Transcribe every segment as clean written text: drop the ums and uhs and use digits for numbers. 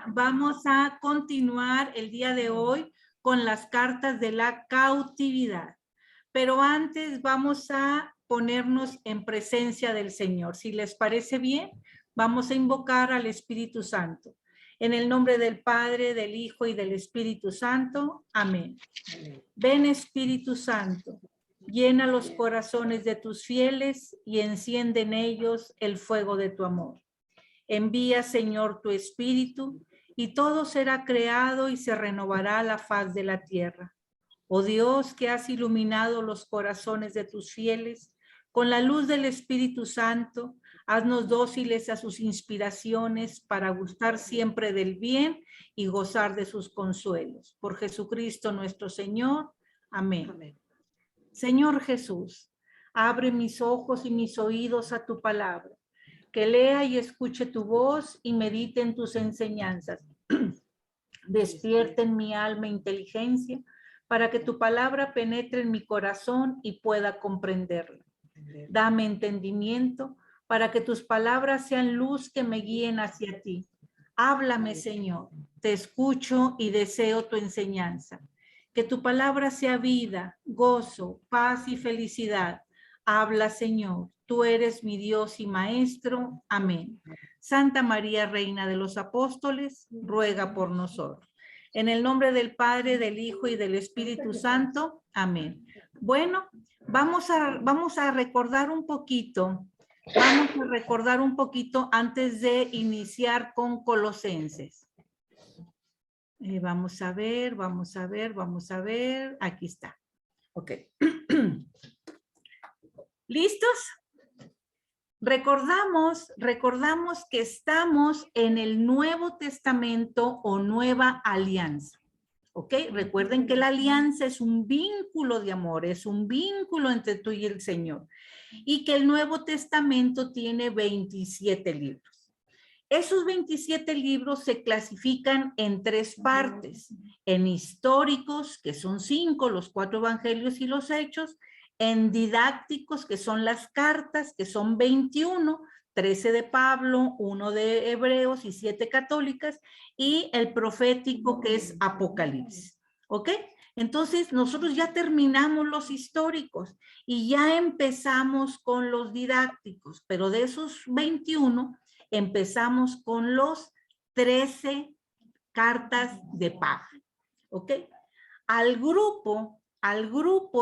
Vamos a continuar el día de hoy con las cartas de la cautividad. Pero antes vamos a ponernos en presencia del Señor. Si les parece bien, vamos a invocar al Espíritu Santo. En el nombre del Padre, del Hijo y del Espíritu Santo. Amén. Ven, Espíritu Santo, llena los corazones de tus fieles y enciende en ellos el fuego de tu amor. Envía, Señor, tu Espíritu, y todo será creado y se renovará la faz de la tierra. Oh Dios, que has iluminado los corazones de tus fieles, con la luz del Espíritu Santo, haznos dóciles a sus inspiraciones para gustar siempre del bien y gozar de sus consuelos. Por Jesucristo nuestro Señor. Amén. Amén. Señor Jesús, abre mis ojos y mis oídos a tu palabra, que lea y escuche tu voz y medite en tus enseñanzas. Despierta en mi alma inteligencia para que tu palabra penetre en mi corazón y pueda comprenderla. Dame entendimiento para que tus palabras sean luz que me guíen hacia ti. Háblame, Señor, te escucho y deseo tu enseñanza. Que tu palabra sea vida, gozo, paz y felicidad. Habla, Señor, tú eres mi Dios y Maestro. Amén. Santa María, Reina de los Apóstoles, ruega por nosotros. En el nombre del Padre, del Hijo y del Espíritu Santo. Amén. Bueno, vamos a recordar un poquito. Vamos a recordar un poquito antes de iniciar con Colosenses. Vamos a ver. Aquí está. Ok. ¿Listos? Recordamos que estamos en el Nuevo Testamento o Nueva Alianza. ¿Ok? Recuerden que la alianza es un vínculo de amor, es un vínculo entre tú y el Señor. Y que el Nuevo Testamento tiene 27 libros. Esos 27 libros se clasifican en 3 partes. En históricos, que son 5, los 4 evangelios y los hechos. En didácticos, que son las cartas, que son 21, 13 de Pablo, 1 de Hebreos y 7 católicas, y el profético, que es Apocalipsis. ¿Ok? Entonces, nosotros ya terminamos los históricos y ya empezamos con los didácticos, pero de esos 21, empezamos con los 13 cartas de Pablo. ¿Ok? Al grupo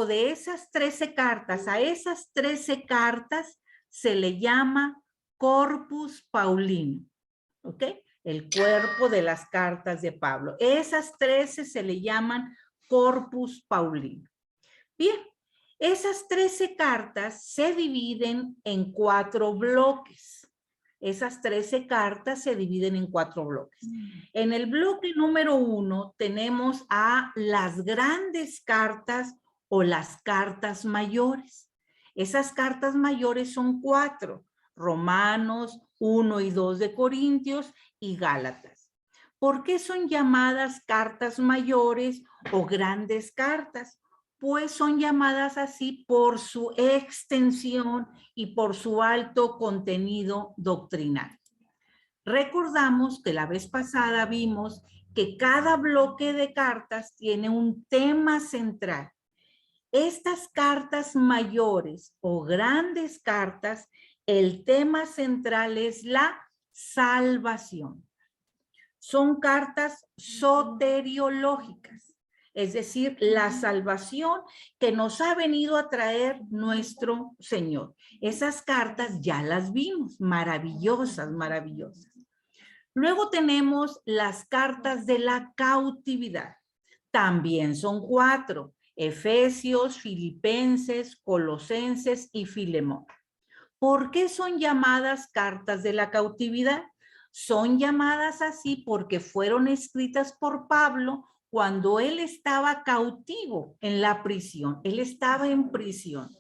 de esas 13 cartas, a esas 13 cartas se le llama Corpus Paulino. ¿Ok? El cuerpo de las cartas de Pablo. Esas 13 se le llaman Corpus Paulino. Bien, esas 13 cartas se dividen en 4 bloques. Esas 13 cartas se dividen en 4 bloques. En el bloque número 1 tenemos a las grandes cartas o las cartas mayores. Esas cartas mayores son 4, Romanos, 1 y 2 de Corintios y Gálatas. ¿Por qué son llamadas cartas mayores o grandes cartas? Pues son llamadas así por su extensión y por su alto contenido doctrinal. Recordamos que la vez pasada vimos que cada bloque de cartas tiene un tema central. Estas cartas mayores o grandes cartas, el tema central es la salvación. Son cartas soteriológicas. Es decir, la salvación que nos ha venido a traer nuestro Señor. Esas cartas ya las vimos, maravillosas, maravillosas. Luego tenemos las cartas de la cautividad. También son 4, Efesios, Filipenses, Colosenses y Filemón. ¿Por qué son llamadas cartas de la cautividad? Son llamadas así porque fueron escritas por Pablo cuando él estaba cautivo en la prisión. Él estaba en prisión.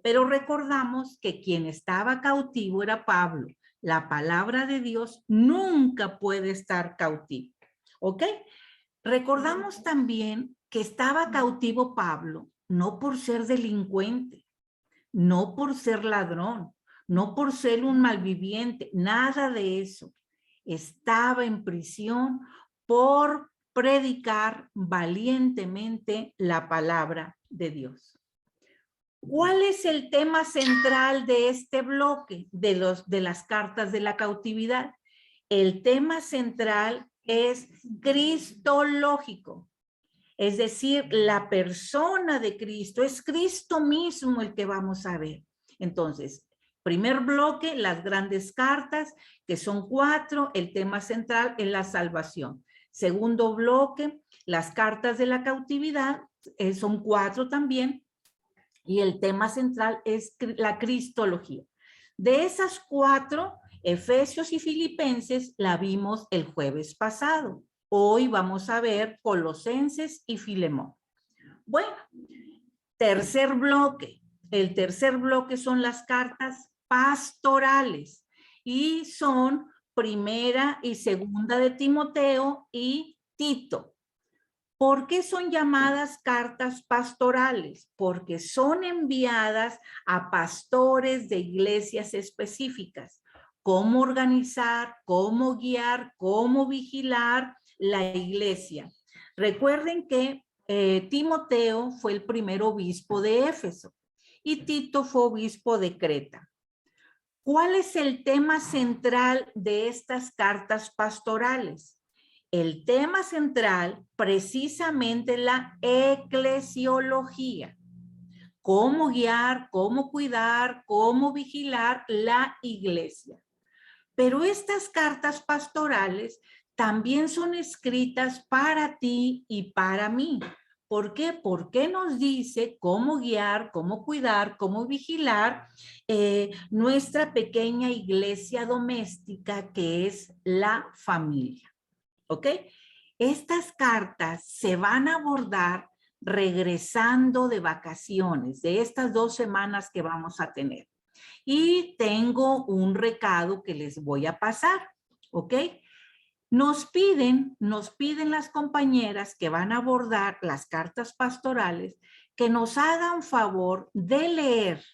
Pero recordamos que quien estaba cautivo era Pablo. La palabra de Dios nunca puede estar cautivo. ¿Ok? Recordamos también que estaba cautivo Pablo no por ser delincuente, no por ser ladrón, no por ser un malviviente, nada de eso. estaba en prisión por predicar valientemente la palabra de Dios. ¿Cuál es el tema central de este bloque de las cartas de la cautividad? El tema central es cristológico, es decir, la persona de Cristo, es Cristo mismo el que vamos a ver. Entonces, primer bloque, las grandes cartas, que son 4, el tema central es la salvación. Segundo bloque, las cartas de la cautividad, son 4 también, y el tema central es la cristología. De esas 4, Efesios y Filipenses, la vimos el jueves pasado. Hoy vamos a ver Colosenses y Filemón. Bueno, tercer bloque. El tercer bloque son las cartas pastorales y son primera y segunda de Timoteo y Tito. ¿Por qué son llamadas cartas pastorales? Porque son enviadas a pastores de iglesias específicas. Cómo organizar, cómo guiar, cómo vigilar la iglesia. Recuerden que Timoteo fue el primer obispo de Éfeso y Tito fue obispo de Creta. ¿Cuál es el tema central de estas cartas pastorales? El tema central, precisamente la eclesiología. Cómo guiar, cómo cuidar, cómo vigilar la iglesia. Pero estas cartas pastorales también son escritas para ti y para mí. ¿Por qué? Porque nos dice cómo guiar, cómo cuidar, cómo vigilar nuestra pequeña iglesia doméstica que es la familia. ¿Ok? Estas cartas se van a abordar regresando de vacaciones, de estas 2 semanas que vamos a tener. Y tengo un recado que les voy a pasar, ¿ok? Nos piden las compañeras que van a abordar las cartas pastorales que nos hagan favor de leer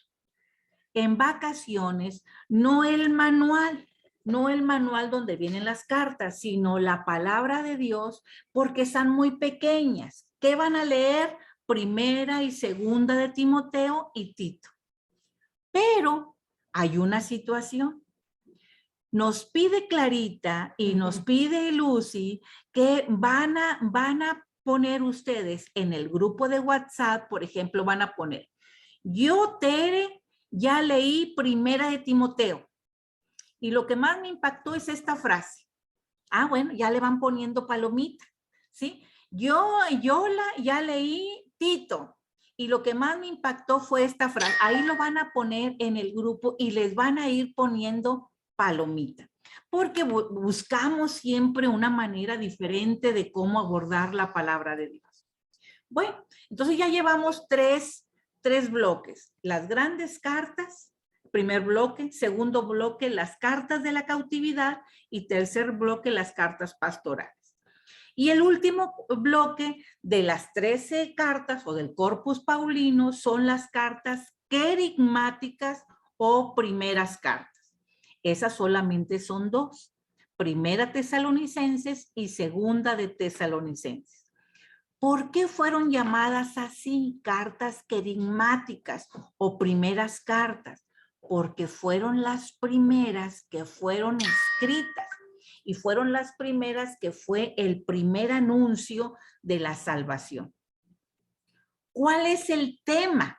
en vacaciones, no el manual donde vienen las cartas, sino la palabra de Dios, porque están muy pequeñas. ¿Qué van a leer? Primera y segunda de Timoteo y Tito. Pero hay una situación. Nos pide Clarita y nos pide Lucy que van a poner ustedes en el grupo de WhatsApp, por ejemplo, van a poner, yo, Tere, ya leí primera de Timoteo. Y lo que más me impactó es esta frase. Ah, bueno, ya le van poniendo palomita, ¿sí? Yo ya leí Tito. Y lo que más me impactó fue esta frase. Ahí lo van a poner en el grupo y les van a ir poniendo palomita. Porque buscamos siempre una manera diferente de cómo abordar la palabra de Dios. Bueno, entonces ya llevamos tres bloques. Las grandes cartas, primer bloque. Segundo bloque, las cartas de la cautividad. Y tercer bloque, las cartas pastorales. Y el último bloque de las 13 cartas o del Corpus Paulino son las cartas querigmáticas o primeras cartas. Esas solamente son 2. Primera Tesalonicenses y segunda de Tesalonicenses. ¿Por qué fueron llamadas así cartas querigmáticas o primeras cartas? Porque fueron las primeras que fueron escritas y fueron las primeras que fue el primer anuncio de la salvación. ¿Cuál es el tema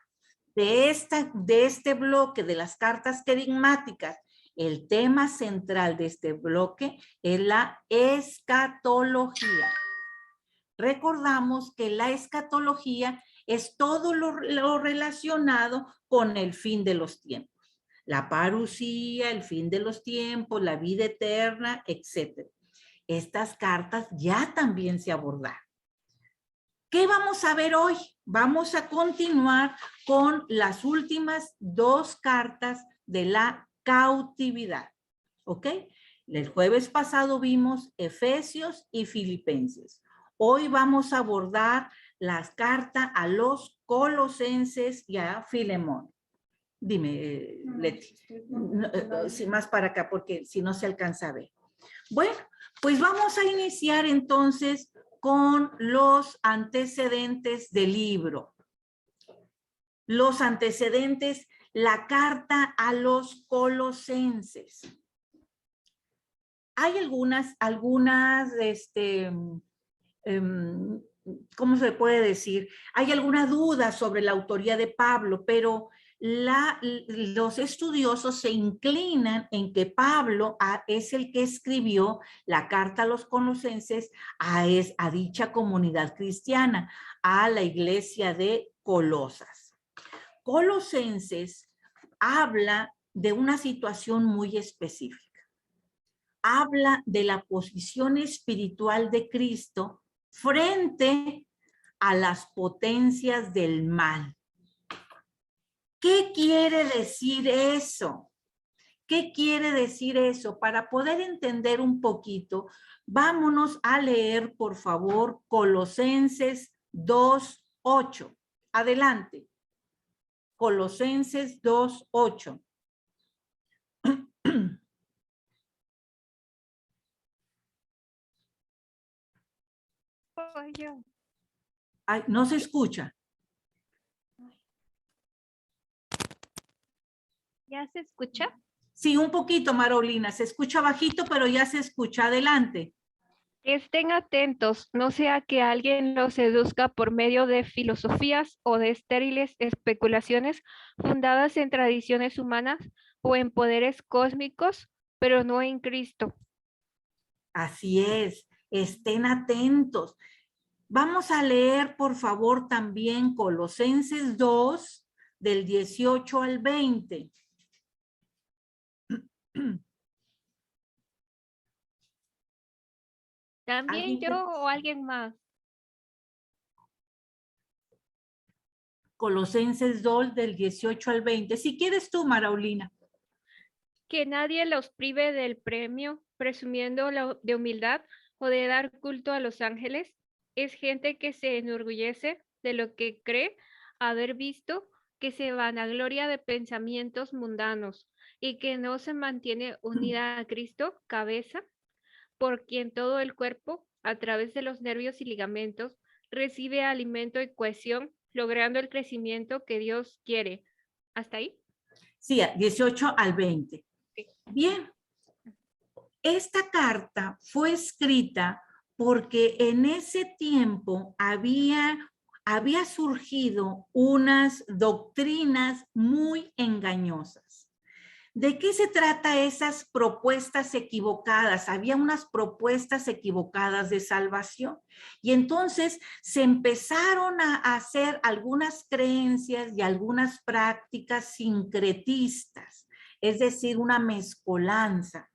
de este bloque de las cartas querigmáticas? El tema central de este bloque es la escatología. Recordamos que la escatología es todo lo relacionado con el fin de los tiempos. La parusía, el fin de los tiempos, la vida eterna, etc. Estas cartas ya también se abordaron. ¿Qué vamos a ver hoy? Vamos a continuar con las últimas 2 cartas de la cautividad. ¿Ok? El jueves pasado vimos Efesios y Filipenses. Hoy vamos a abordar las cartas a los Colosenses y a Filemón. Dime, Leti. Sí, más para acá, porque si no se alcanza a ver. Bueno, pues vamos a iniciar entonces con los antecedentes del libro. Los antecedentes, la carta a los Colosenses. Hay algunas, ¿cómo se puede decir? Hay alguna duda sobre la autoría de Pablo, pero los estudiosos se inclinan en que Pablo es el que escribió la carta a los Colosenses a dicha comunidad cristiana, a la iglesia de Colosas. Colosenses habla de una situación muy específica. Habla de la posición espiritual de Cristo frente a las potencias del mal. ¿Qué quiere decir eso? ¿Qué quiere decir eso? Para poder entender un poquito, vámonos a leer, por favor, Colosenses 2:8. Adelante. Colosenses 2:8. Ay, no se escucha. ¿Ya se escucha? Sí, un poquito, Marolina. Se escucha bajito, pero ya se escucha. Adelante. Estén atentos, no sea que alguien los seduzca por medio de filosofías o de estériles especulaciones fundadas en tradiciones humanas o en poderes cósmicos, pero no en Cristo. Así es. Estén atentos. Vamos a leer, por favor, también Colosenses 2, del 18 al 20. ¿También yo o alguien más? Colosenses 2, del 18 al 20. Si quieres tú, Maraulina. Que nadie los prive del premio, presumiendo de humildad o de dar culto a los ángeles. Es gente que se enorgullece de lo que cree haber visto, que se vanagloria de pensamientos mundanos y que no se mantiene unida a Cristo, cabeza, por quien todo el cuerpo, a través de los nervios y ligamentos, recibe alimento y cohesión, logrando el crecimiento que Dios quiere. ¿Hasta ahí? Sí, 18 al 20. Sí. Bien. Esta carta fue escrita porque en ese tiempo había surgido unas doctrinas muy engañosas. ¿De qué se trata esas propuestas equivocadas? Había unas propuestas equivocadas de salvación. Y entonces se empezaron a hacer algunas creencias y algunas prácticas sincretistas, es decir, una mezcolanza.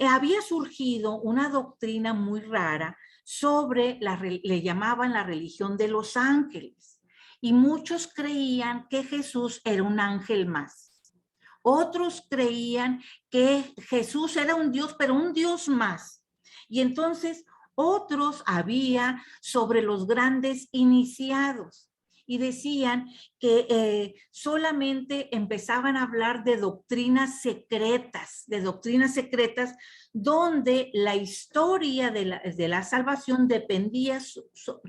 Había surgido una doctrina muy rara sobre, le llamaban la religión de los ángeles. Y muchos creían que Jesús era un ángel más. Otros creían que Jesús era un Dios, pero un Dios más. Y entonces otros había sobre los grandes iniciados. Y decían que solamente empezaban a hablar de doctrinas secretas donde la historia de la salvación dependía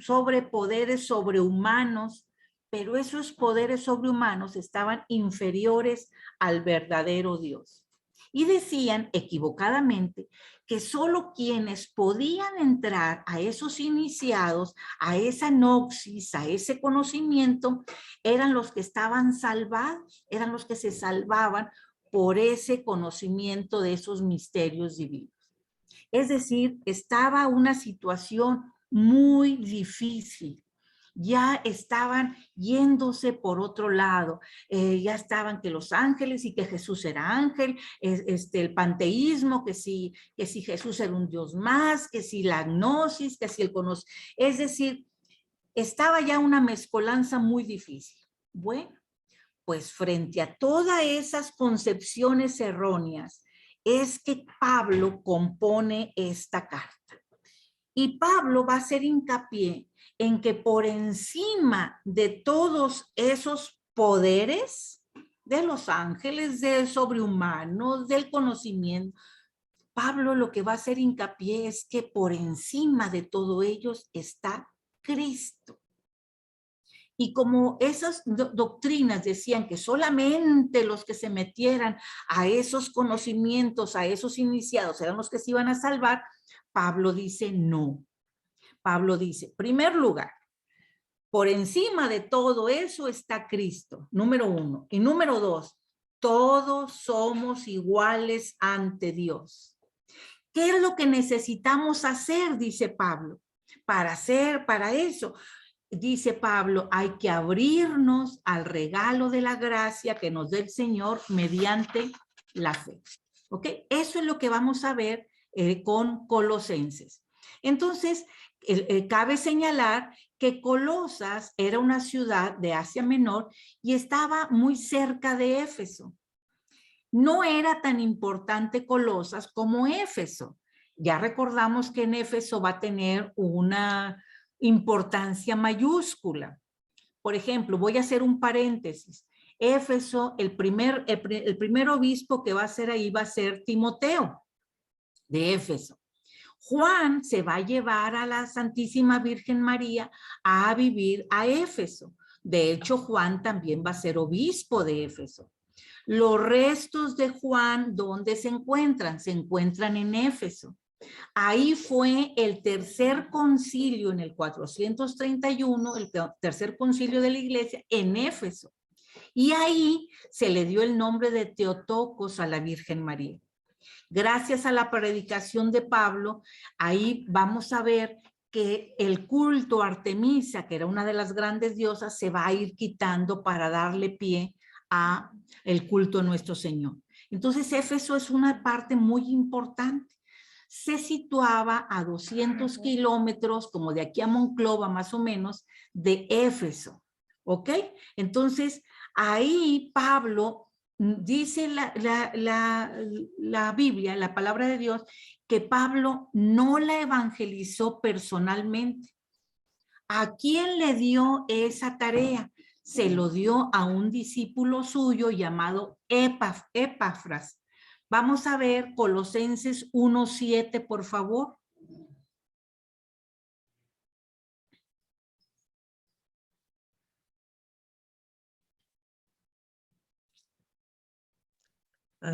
sobre poderes sobrehumanos, pero esos poderes sobrehumanos estaban inferiores al verdadero Dios. Y decían equivocadamente que solo quienes podían entrar a esos iniciados, a esa gnosis, a ese conocimiento, eran los que estaban salvados, eran los que se salvaban por ese conocimiento de esos misterios divinos. Es decir, estaba una situación muy difícil. Ya estaban yéndose por otro lado, ya estaban que los ángeles y que Jesús era ángel, el panteísmo, que si Jesús era un Dios más, que si la gnosis, que si el conocimiento, es decir, estaba ya una mezcolanza muy difícil. Bueno, pues frente a todas esas concepciones erróneas, es que Pablo compone esta carta. Y Pablo va a hacer hincapié en que por encima de todos esos poderes de los ángeles, de sobrehumanos, del conocimiento, Pablo lo que va a hacer hincapié es que por encima de todo ellos está Cristo. Y como esas doctrinas decían que solamente los que se metieran a esos conocimientos, a esos iniciados, eran los que se iban a salvar, Pablo dice no. Pablo dice, primer lugar, por encima de todo eso está Cristo, número 1. Y número 2, todos somos iguales ante Dios. ¿Qué es lo que necesitamos hacer? Dice Pablo. Para eso, dice Pablo, hay que abrirnos al regalo de la gracia que nos dé el Señor mediante la fe. ¿Ok? Eso es lo que vamos a ver con Colosenses. Entonces, cabe señalar que Colosas era una ciudad de Asia Menor y estaba muy cerca de Éfeso. No era tan importante Colosas como Éfeso. Ya recordamos que en Éfeso va a tener una importancia mayúscula. Por ejemplo, voy a hacer un paréntesis. Éfeso, el primer obispo que va a ser ahí va a ser Timoteo de Éfeso. Juan se va a llevar a la Santísima Virgen María a vivir a Éfeso. De hecho, Juan también va a ser obispo de Éfeso. Los restos de Juan, ¿dónde se encuentran? Se encuentran en Éfeso. Ahí fue el tercer concilio en el 431, el tercer concilio de la iglesia en Éfeso. Y ahí se le dio el nombre de Teotocos a la Virgen María. Gracias a la predicación de Pablo, ahí vamos a ver que el culto a Artemisa, que era una de las grandes diosas, se va a ir quitando para darle pie a el culto a nuestro Señor. Entonces, Éfeso es una parte muy importante. Se situaba a 200 kilómetros, como de aquí a Monclova más o menos, de Éfeso. ¿Ok? Entonces, ahí Pablo dice la Biblia, la palabra de Dios, que Pablo no la evangelizó personalmente. ¿A quién le dio esa tarea? Se lo dio a un discípulo suyo llamado Epafras. Vamos a ver Colosenses 1:7, por favor.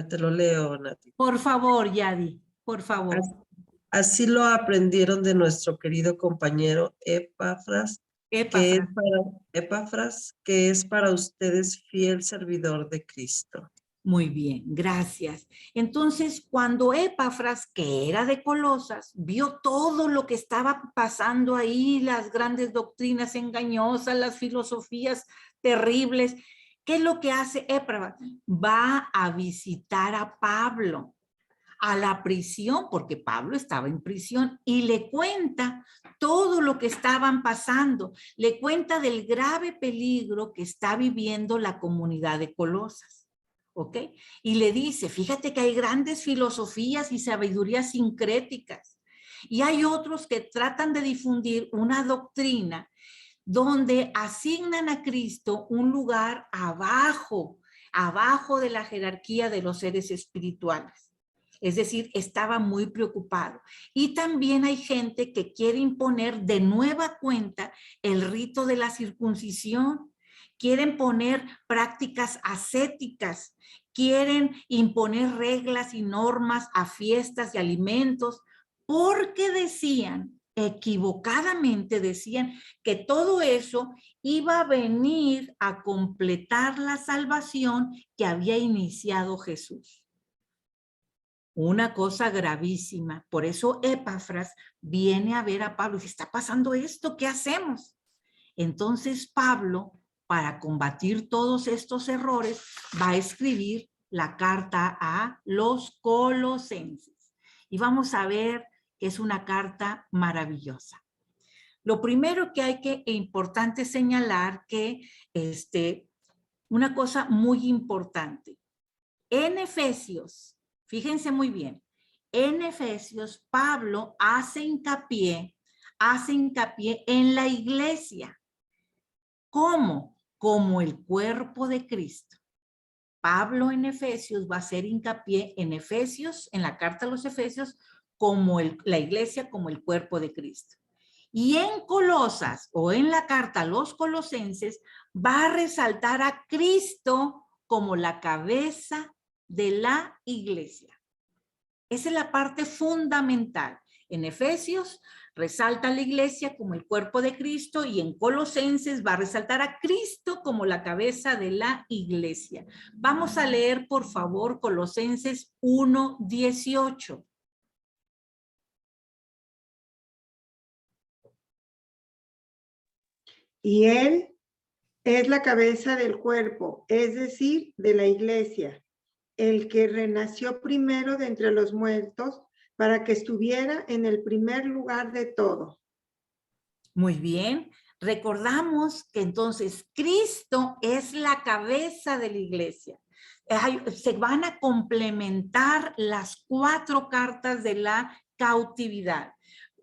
Te lo leo, Nati. Por favor, Yadi, por favor. Así lo aprendieron de nuestro querido compañero Epafras, que es para ustedes fiel servidor de Cristo. Muy bien, gracias. Entonces, cuando Epafras, que era de Colosas, vio todo lo que estaba pasando ahí, las grandes doctrinas engañosas, las filosofías terribles, ¿qué es lo que hace Epafras? Va a visitar a Pablo a la prisión, porque Pablo estaba en prisión, y le cuenta todo lo que estaban pasando. Le cuenta del grave peligro que está viviendo la comunidad de Colosas. ¿Ok? Y le dice, fíjate que hay grandes filosofías y sabidurías sincréticas. Y hay otros que tratan de difundir una doctrina donde asignan a Cristo un lugar abajo de la jerarquía de los seres espirituales. Es decir, estaba muy preocupado. Y también hay gente que quiere imponer de nueva cuenta el rito de la circuncisión. Quieren poner prácticas ascéticas, quieren imponer reglas y normas a fiestas y alimentos, porque decían, equivocadamente decían, que todo eso iba a venir a completar la salvación que había iniciado Jesús. Una cosa gravísima. Por eso Epafras viene a ver a Pablo y dice, está pasando esto, ¿qué hacemos? Entonces Pablo, para combatir todos estos errores, va a escribir la carta a los Colosenses. Y vamos a ver que es una carta maravillosa. Lo primero que hay que importante señalar que una cosa muy importante. En Efesios, fíjense muy bien, en Efesios Pablo hace hincapié en la iglesia. ¿Cómo? Como el cuerpo de Cristo. Pablo en Efesios va a hacer hincapié en Efesios, en la carta a los Efesios, como la iglesia, como el cuerpo de Cristo. Y en Colosas o en la carta a los Colosenses va a resaltar a Cristo como la cabeza de la iglesia. Esa es la parte fundamental. En Efesios resalta a la iglesia como el cuerpo de Cristo y en Colosenses va a resaltar a Cristo como la cabeza de la iglesia. Vamos a leer, por favor, Colosenses 1:18. Y Él es la cabeza del cuerpo, es decir, de la iglesia, el que renació primero de entre los muertos para que estuviera en el primer lugar de todo. Muy bien. Recordamos que entonces Cristo es la cabeza de la iglesia. Se van a complementar las 4 cartas de la cautividad.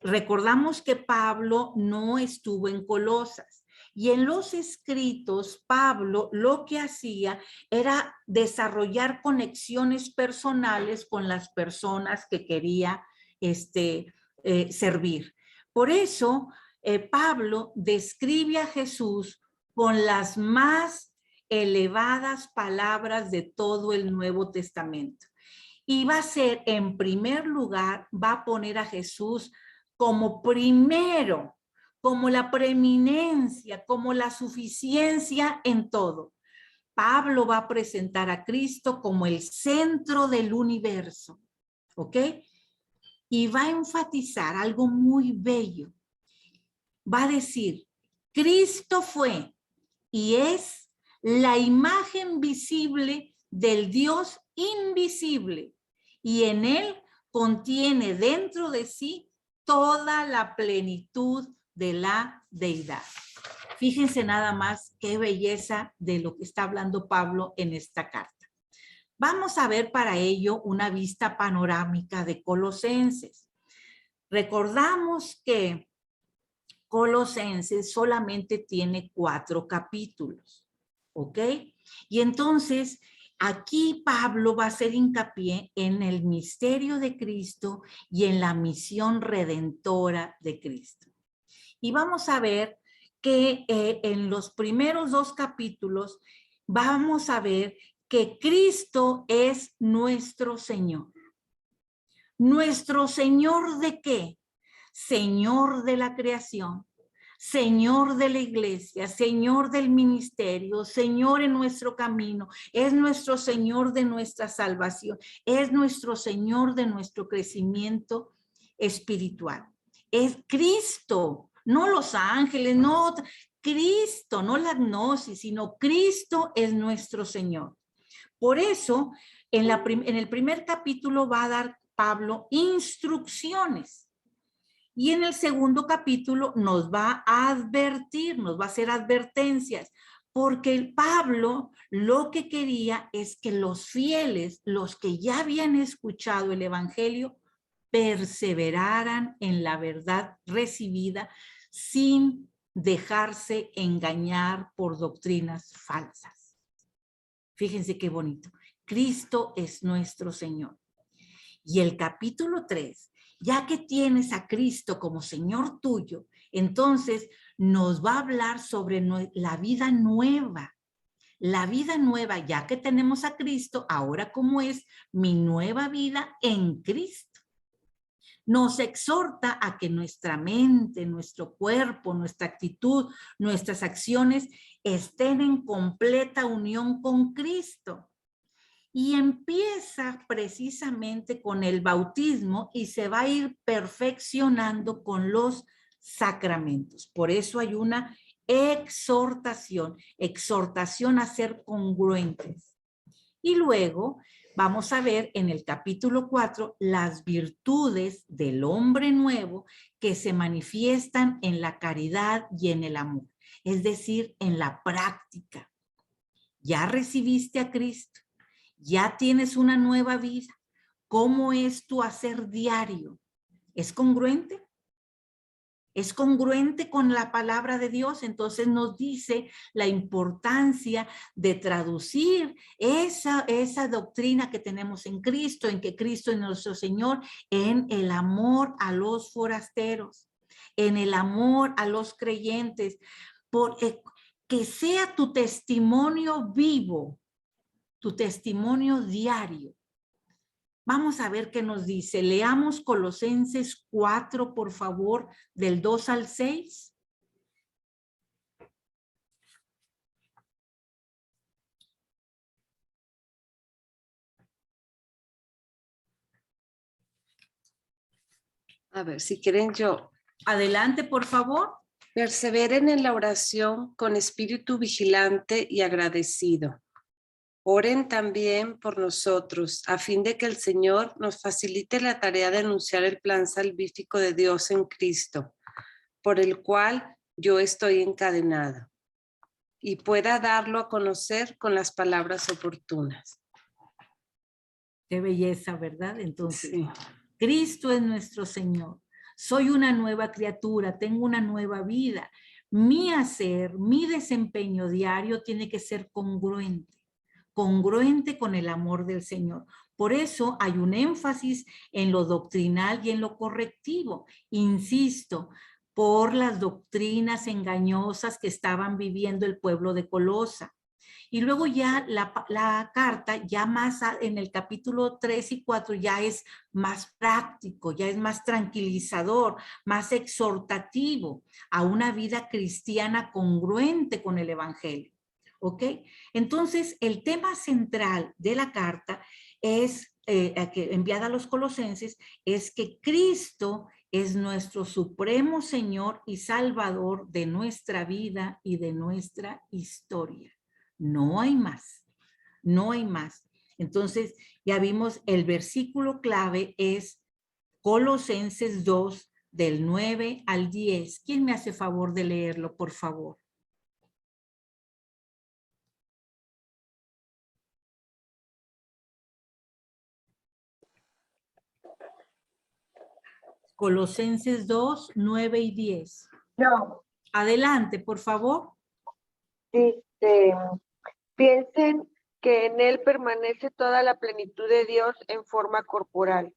Recordamos que Pablo no estuvo en Colosas. Y en los escritos, Pablo lo que hacía era desarrollar conexiones personales con las personas que quería servir. Por eso, Pablo describe a Jesús con las más elevadas palabras de todo el Nuevo Testamento. Y va a ser, en primer lugar, va a poner a Jesús como primero, como la preeminencia, como la suficiencia en todo. Pablo va a presentar a Cristo como el centro del universo, ¿ok? Y va a enfatizar algo muy bello. Va a decir, Cristo fue y es la imagen visible del Dios invisible y en él contiene dentro de sí toda la plenitud de la deidad. Fíjense nada más qué belleza de lo que está hablando Pablo en esta carta. Vamos a ver para ello una vista panorámica de Colosenses. Recordamos que Colosenses solamente tiene 4 capítulos, ¿ok? Y entonces aquí Pablo va a hacer hincapié en el misterio de Cristo y en la misión redentora de Cristo. Y vamos a ver que en los primeros 2 capítulos vamos a ver que Cristo es nuestro Señor. ¿Nuestro Señor de qué? Señor de la creación, Señor de la iglesia, Señor del ministerio, Señor en nuestro camino, es nuestro Señor de nuestra salvación, es nuestro Señor de nuestro crecimiento espiritual. Es Cristo, no los ángeles, no Cristo, no la gnosis, sino Cristo es nuestro Señor. Por eso, en el primer capítulo va a dar Pablo instrucciones. Y en el segundo capítulo nos va a advertir, nos va a hacer advertencias, porque Pablo lo que quería es que los fieles, los que ya habían escuchado el evangelio, perseveraran en la verdad recibida sin dejarse engañar por doctrinas falsas. Fíjense qué bonito. Cristo es nuestro Señor. Y el capítulo 3, ya que tienes a Cristo como Señor tuyo, entonces nos va a hablar sobre la vida nueva. La vida nueva, ya que tenemos a Cristo, ahora cómo es mi nueva vida en Cristo. Nos exhorta a que nuestra mente, nuestro cuerpo, nuestra actitud, nuestras acciones estén en completa unión con Cristo. Y empieza precisamente con el bautismo y se va a ir perfeccionando con los sacramentos. Por eso hay una exhortación a ser congruentes. Y luego vamos a ver en el capítulo 4 las virtudes del hombre nuevo que se manifiestan en la caridad y en el amor, es decir, en la práctica. Ya recibiste a Cristo. Ya tienes una nueva vida. ¿Cómo es tu hacer diario? ¿Es congruente? es congruente con la palabra de Dios. Entonces nos dice la importancia de traducir esa doctrina que tenemos en Cristo, en que Cristo es nuestro Señor, en el amor a los forasteros, en el amor a los creyentes, que sea tu testimonio vivo, tu testimonio diario. Vamos a ver qué nos dice. Leamos Colosenses 4, por favor, del 2 al 6. A ver, si quieren yo. Adelante, por favor. Perseveren en la oración con espíritu vigilante y agradecido. Oren también por nosotros, a fin de que el Señor nos facilite la tarea de anunciar el plan salvífico de Dios en Cristo, por el cual yo estoy encadenado, y pueda darlo a conocer con las palabras oportunas. Qué belleza, ¿verdad? Entonces, Sí. Cristo es nuestro Señor. Soy una nueva criatura, tengo una nueva vida. Mi hacer, mi desempeño diario tiene que ser congruente con el amor del Señor. Por eso hay un énfasis en lo doctrinal y en lo correctivo. Insisto, por las doctrinas engañosas que estaban viviendo el pueblo de Colosa. Y luego ya la carta, ya más en el capítulo 3 y 4, ya es más práctico, ya es más tranquilizador, más exhortativo a una vida cristiana congruente con el evangelio. ¿Ok? Entonces, el tema central de la carta es, enviada a los colosenses, es que Cristo es nuestro supremo Señor y Salvador de nuestra vida y de nuestra historia. No hay más, no hay más. Entonces, ya vimos, el versículo clave es Colosenses 2, del 9 al 10. ¿Quién me hace favor de leerlo, por favor? Colosenses 2, 9 y 10. No, Adelante, por favor. dice, piensen que en él permanece toda la plenitud de Dios en forma corporal.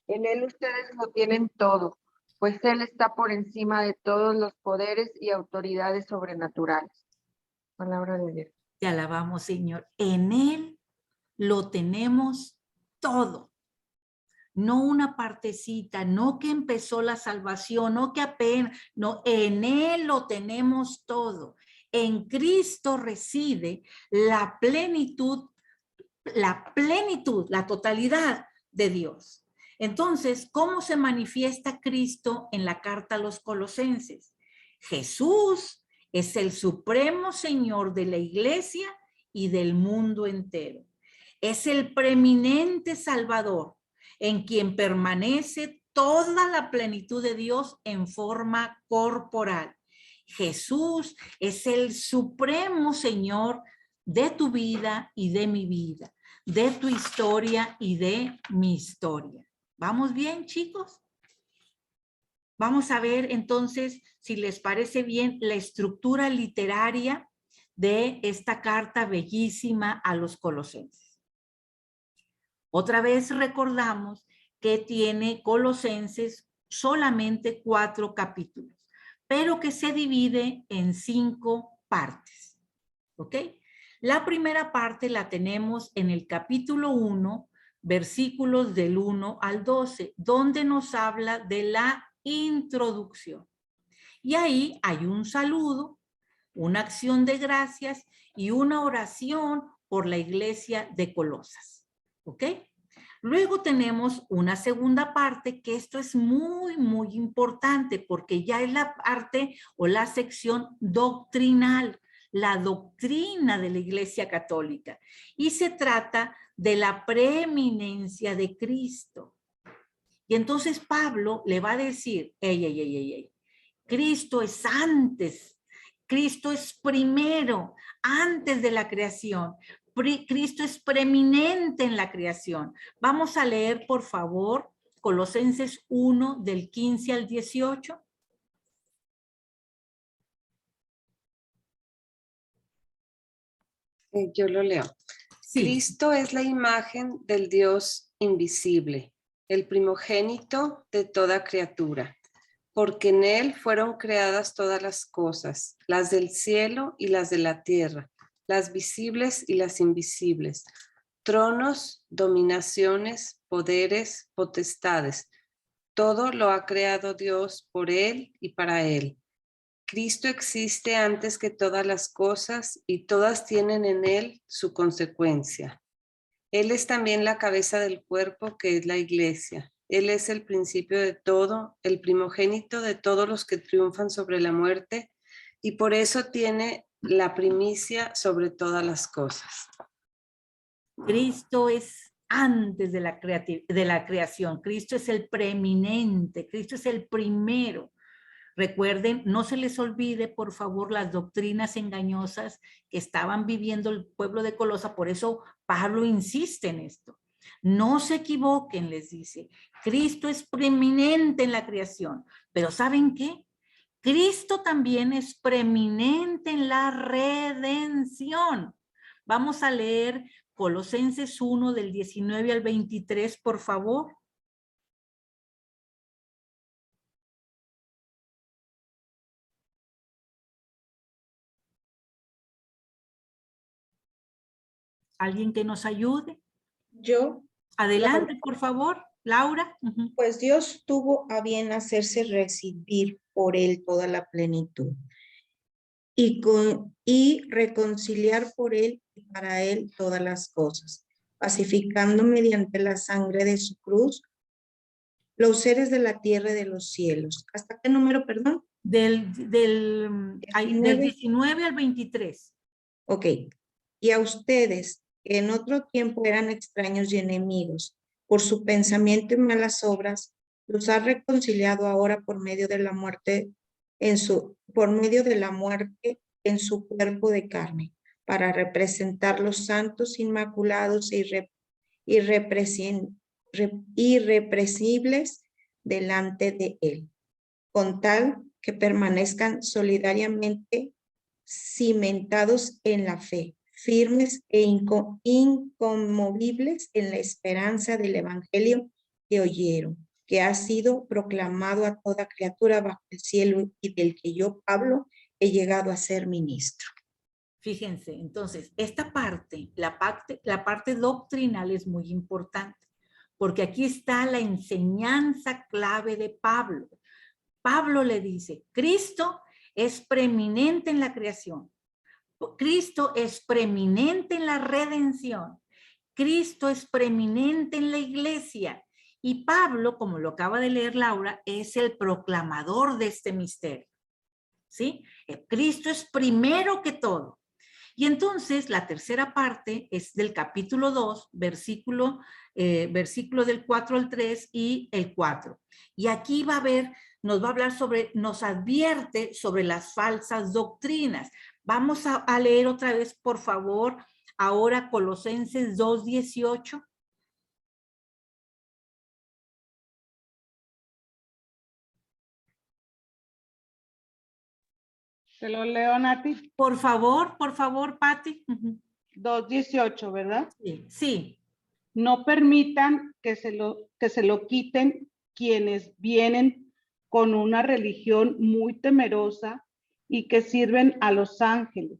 En él ustedes lo tienen todo, pues él está por encima de todos los poderes y autoridades sobrenaturales. Palabra de Dios. Te alabamos, Señor. En él lo tenemos todo. No una partecita, no que empezó la salvación, no que apenas, no, en él lo tenemos todo. En Cristo reside la plenitud, la totalidad de Dios. Entonces, ¿cómo se manifiesta Cristo en la carta a los Colosenses? Jesús es el supremo Señor de la iglesia y del mundo entero. Es el preeminente Salvador, en quien permanece toda la plenitud de Dios en forma corporal. Jesús es el supremo Señor de tu vida y de mi vida, de tu historia y de mi historia. ¿Vamos bien, chicos? Vamos a ver entonces, si les parece bien, la estructura literaria de esta carta bellísima a los Colosenses. Otra vez recordamos que tiene Colosenses solamente 4 capítulos, pero que se divide en 5 partes. ¿Ok? La primera parte la tenemos en el capítulo 1, versículos del 1 al 12, donde nos habla de la introducción. Y ahí hay un saludo, una acción de gracias y una oración por la iglesia de Colosas. ¿Ok? Luego tenemos una segunda parte, que esto es muy, muy importante porque ya es la parte o la sección doctrinal, la doctrina de la Iglesia Católica. Y se trata de la preeminencia de Cristo. Y entonces Pablo le va a decir, Cristo es antes, Cristo es primero, antes de la creación. Cristo es preeminente en la creación. Vamos a leer, por favor, Colosenses 1, del 15 al 18. Yo lo leo. Sí. Cristo es la imagen del Dios invisible, el primogénito de toda criatura, porque en él fueron creadas todas las cosas, las del cielo y las de la tierra, las visibles y las invisibles, tronos, dominaciones, poderes, potestades. Todo lo ha creado Dios por él y para él. Cristo existe antes que todas las cosas y todas tienen en él su consecuencia. Él es también la cabeza del cuerpo que es la iglesia. Él es el principio de todo, el primogénito de todos los que triunfan sobre la muerte y por eso tiene la primicia sobre todas las cosas. Cristo es antes de la creación. Cristo es el preeminente. Cristo es el primero. Recuerden, no se les olvide, por favor, las doctrinas engañosas que estaban viviendo el pueblo de Colosa. Por eso Pablo insiste en esto. No se equivoquen, les dice. Cristo es preeminente en la creación. Pero ¿saben qué? Cristo también es preeminente en la redención. Vamos a leer Colosenses 1 del 19 al 23, por favor. ¿Alguien que nos ayude? Yo, Adelante, por favor, Laura. pues Dios tuvo a bien hacerse recibir por él toda la plenitud y reconciliar por él y para él todas las cosas, pacificando mediante la sangre de su cruz los seres de la tierra y de los cielos. ¿Hasta qué número, perdón? Del 19 al 23. Ok. Y a ustedes, que en otro tiempo eran extraños y enemigos, por su pensamiento y malas obras, los ha reconciliado ahora por medio de la muerte en su cuerpo de carne, para representar los santos, inmaculados e irrepresibles delante de él, con tal que permanezcan solidariamente cimentados en la fe, firmes e inconmovibles en la esperanza del evangelio que oyeron, que ha sido proclamado a toda criatura bajo el cielo y del que yo, Pablo, he llegado a ser ministro. Fíjense, entonces, esta parte, la parte doctrinal es muy importante, porque aquí está la enseñanza clave de Pablo. Pablo le dice, Cristo es preeminente en la creación. Cristo es preeminente en la redención. Cristo es preeminente en la iglesia. Y Pablo, como lo acaba de leer Laura, es el proclamador de este misterio. ¿Sí? Cristo es primero que todo. Y entonces la tercera parte es del capítulo 2, versículo del 4 al 3 y el 4. Y aquí nos va a hablar nos advierte sobre las falsas doctrinas. Vamos a leer otra vez, por favor, ahora Colosenses 2:18. Te lo leo, Nati. Por favor, Pati. 2:18, ¿verdad? Sí, sí. No permitan que se lo quiten quienes vienen con una religión muy temerosa y que sirven a los ángeles.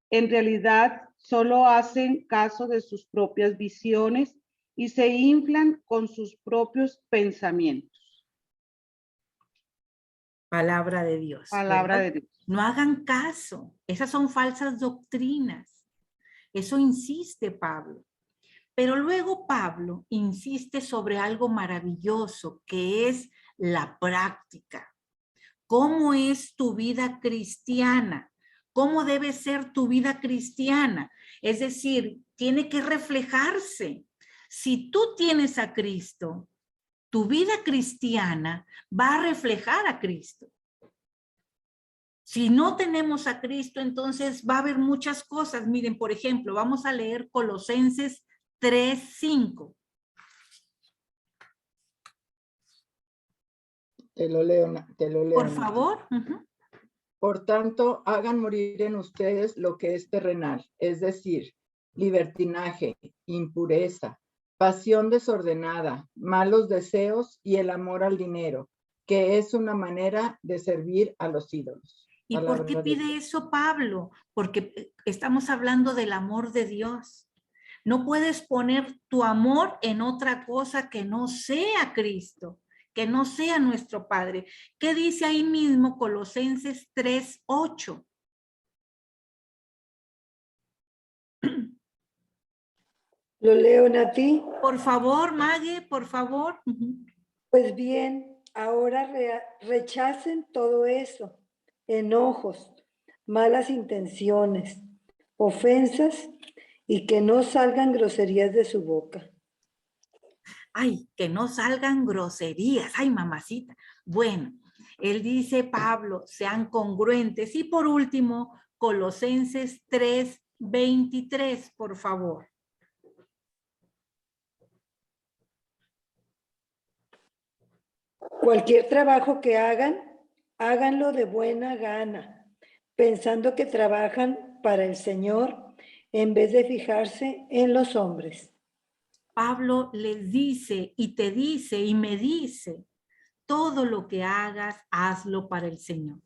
En realidad, solo hacen caso de sus propias visiones y se inflan con sus propios pensamientos. Palabra de Dios. Palabra ¿verdad? de Dios. No hagan caso. Esas son falsas doctrinas. Eso insiste Pablo. Pero luego Pablo insiste sobre algo maravilloso, que es la práctica. ¿Cómo es tu vida cristiana? ¿Cómo debe ser tu vida cristiana? Es decir, tiene que reflejarse. Si tú tienes a Cristo, tu vida cristiana va a reflejar a Cristo. Si no tenemos a Cristo, entonces va a haber muchas cosas. Miren, por ejemplo, vamos a leer Colosenses 3:5. Te lo leo. Por favor. Por tanto, hagan morir en ustedes lo que es terrenal, es decir, libertinaje, impureza, pasión desordenada, malos deseos y el amor al dinero, que es una manera de servir a los ídolos. ¿Y por qué pide eso Pablo? Porque estamos hablando del amor de Dios. No puedes poner tu amor en otra cosa que no sea Cristo, que no sea nuestro Padre. ¿Qué dice ahí mismo Colosenses 3:8? Lo leo, Nati. Por favor, Maggie, por favor. Pues bien, ahora rechacen todo eso, enojos, malas intenciones, ofensas y que no salgan groserías de su boca. Ay, que no salgan groserías. Ay, mamacita. Bueno, él dice, Pablo, sean congruentes. Y por último, Colosenses 3:23, por favor. Cualquier trabajo que hagan, háganlo de buena gana, pensando que trabajan para el Señor en vez de fijarse en los hombres. Pablo les dice y te dice y me dice, todo lo que hagas, hazlo para el Señor.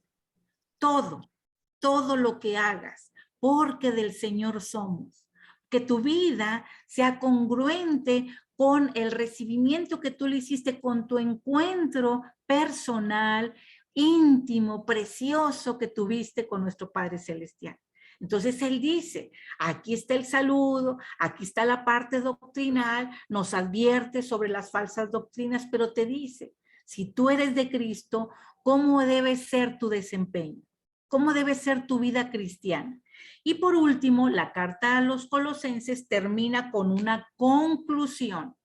Todo lo que hagas, porque del Señor somos. Que tu vida sea congruente con el recibimiento que tú le hiciste, con tu encuentro personal, íntimo, precioso que tuviste con nuestro Padre Celestial. Entonces él dice, aquí está el saludo, aquí está la parte doctrinal, nos advierte sobre las falsas doctrinas, pero te dice, si tú eres de Cristo, ¿cómo debe ser tu desempeño? ¿Cómo debe ser tu vida cristiana? Y por último, la carta a los Colosenses termina con una conclusión.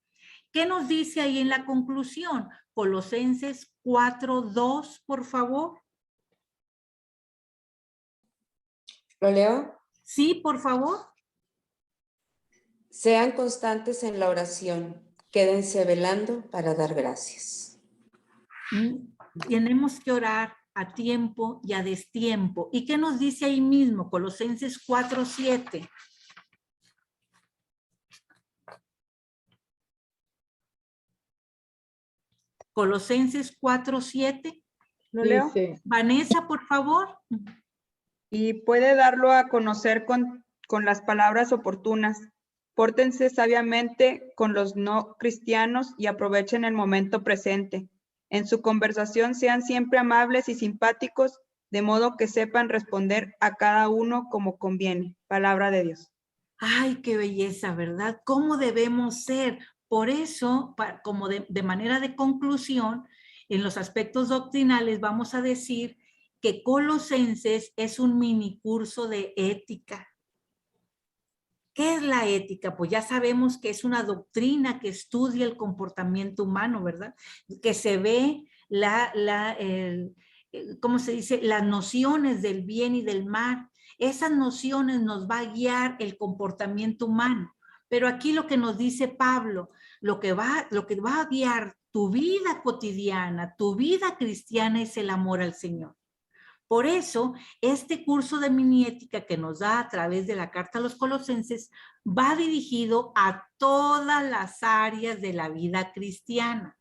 ¿Qué nos dice ahí en la conclusión? Colosenses 4:2, por favor. ¿Lo leo? Sí, por favor. Sean constantes en la oración, quédense velando para dar gracias. Tenemos que orar a tiempo y a destiempo. ¿Y qué nos dice ahí mismo? Colosenses 4:7. Colosenses 4:7. ¿Lo leo? Vanessa, por favor. Y puede darlo a conocer con las palabras oportunas. Pórtense sabiamente con los no cristianos y aprovechen el momento presente. En su conversación sean siempre amables y simpáticos, de modo que sepan responder a cada uno como conviene. Palabra de Dios. Ay, qué belleza, ¿verdad? ¿Cómo debemos ser? Por eso, como de manera de conclusión, en los aspectos doctrinales vamos a decir que Colosenses es un mini curso de ética. ¿Qué es la ética? Pues ya sabemos que es una doctrina que estudia el comportamiento humano, ¿verdad? Que se ve ¿cómo se dice? Las nociones del bien y del mal. Esas nociones nos va a guiar el comportamiento humano. Pero aquí lo que nos dice Pablo, lo que va a guiar tu vida cotidiana, tu vida cristiana es el amor al Señor. Por eso, este curso de miniética que nos da a través de la carta a los Colosenses va dirigido a todas las áreas de la vida cristiana.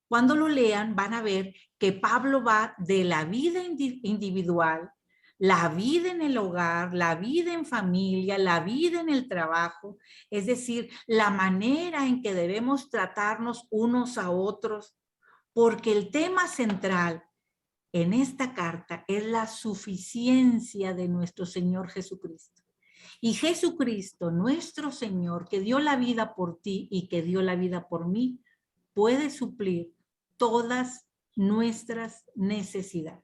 Cuando lo lean, van a ver que Pablo va de la vida individual, la vida en el hogar, la vida en familia, la vida en el trabajo, es decir, la manera en que debemos tratarnos unos a otros, porque el tema central en esta carta es la suficiencia de nuestro Señor Jesucristo. Y Jesucristo, nuestro Señor, que dio la vida por ti y que dio la vida por mí, puede suplir todas nuestras necesidades.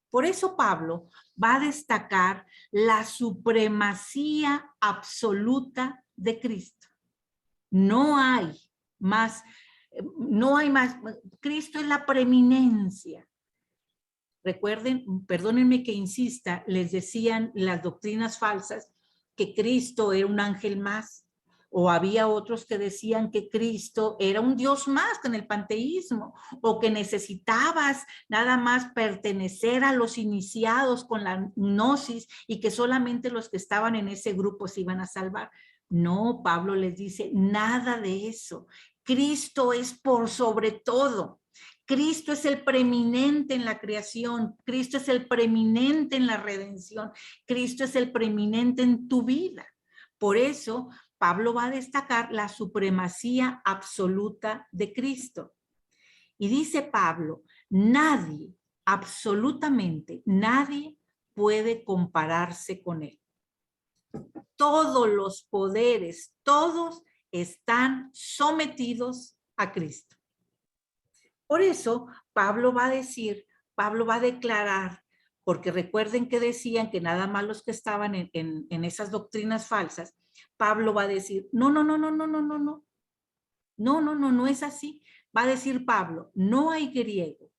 Por eso Pablo va a destacar la supremacía absoluta de Cristo. No hay más, Cristo es la preeminencia. Recuerden, perdónenme que insista, les decían las doctrinas falsas que Cristo era un ángel más, O había otros que decían que Cristo era un Dios más que en el panteísmo, o que necesitabas nada más pertenecer a los iniciados con la gnosis y que solamente los que estaban en ese grupo se iban a salvar. No, Pablo les dice, nada de eso. Cristo es por sobre todo. Cristo es el preeminente en la creación. Cristo es el preeminente en la redención. Cristo es el preeminente en tu vida. Por eso, Pablo va a destacar la supremacía absoluta de Cristo. Y dice Pablo, nadie, absolutamente nadie puede compararse con él. Todos los poderes, todos están sometidos a Cristo. Por eso Pablo va a decir, Pablo va a declarar, porque recuerden que decían que nada más los que estaban en esas doctrinas falsas, Pablo va a decir, no es así. Va a decir Pablo, no hay griego,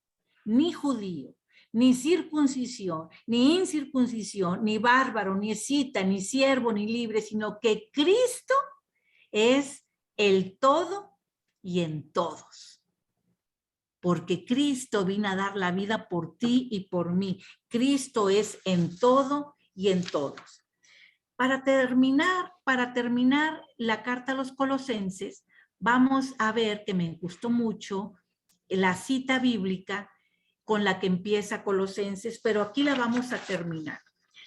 ni judío, ni circuncisión, ni incircuncisión, ni bárbaro, ni escita, ni siervo, ni libre, sino que Cristo es el todo y en todos. Porque Cristo vino a dar la vida por ti y por mí. Cristo es en todo y en todos. Para terminar la carta a los Colosenses, vamos a ver que me gustó mucho la cita bíblica con la que empieza Colosenses, pero aquí la vamos a terminar.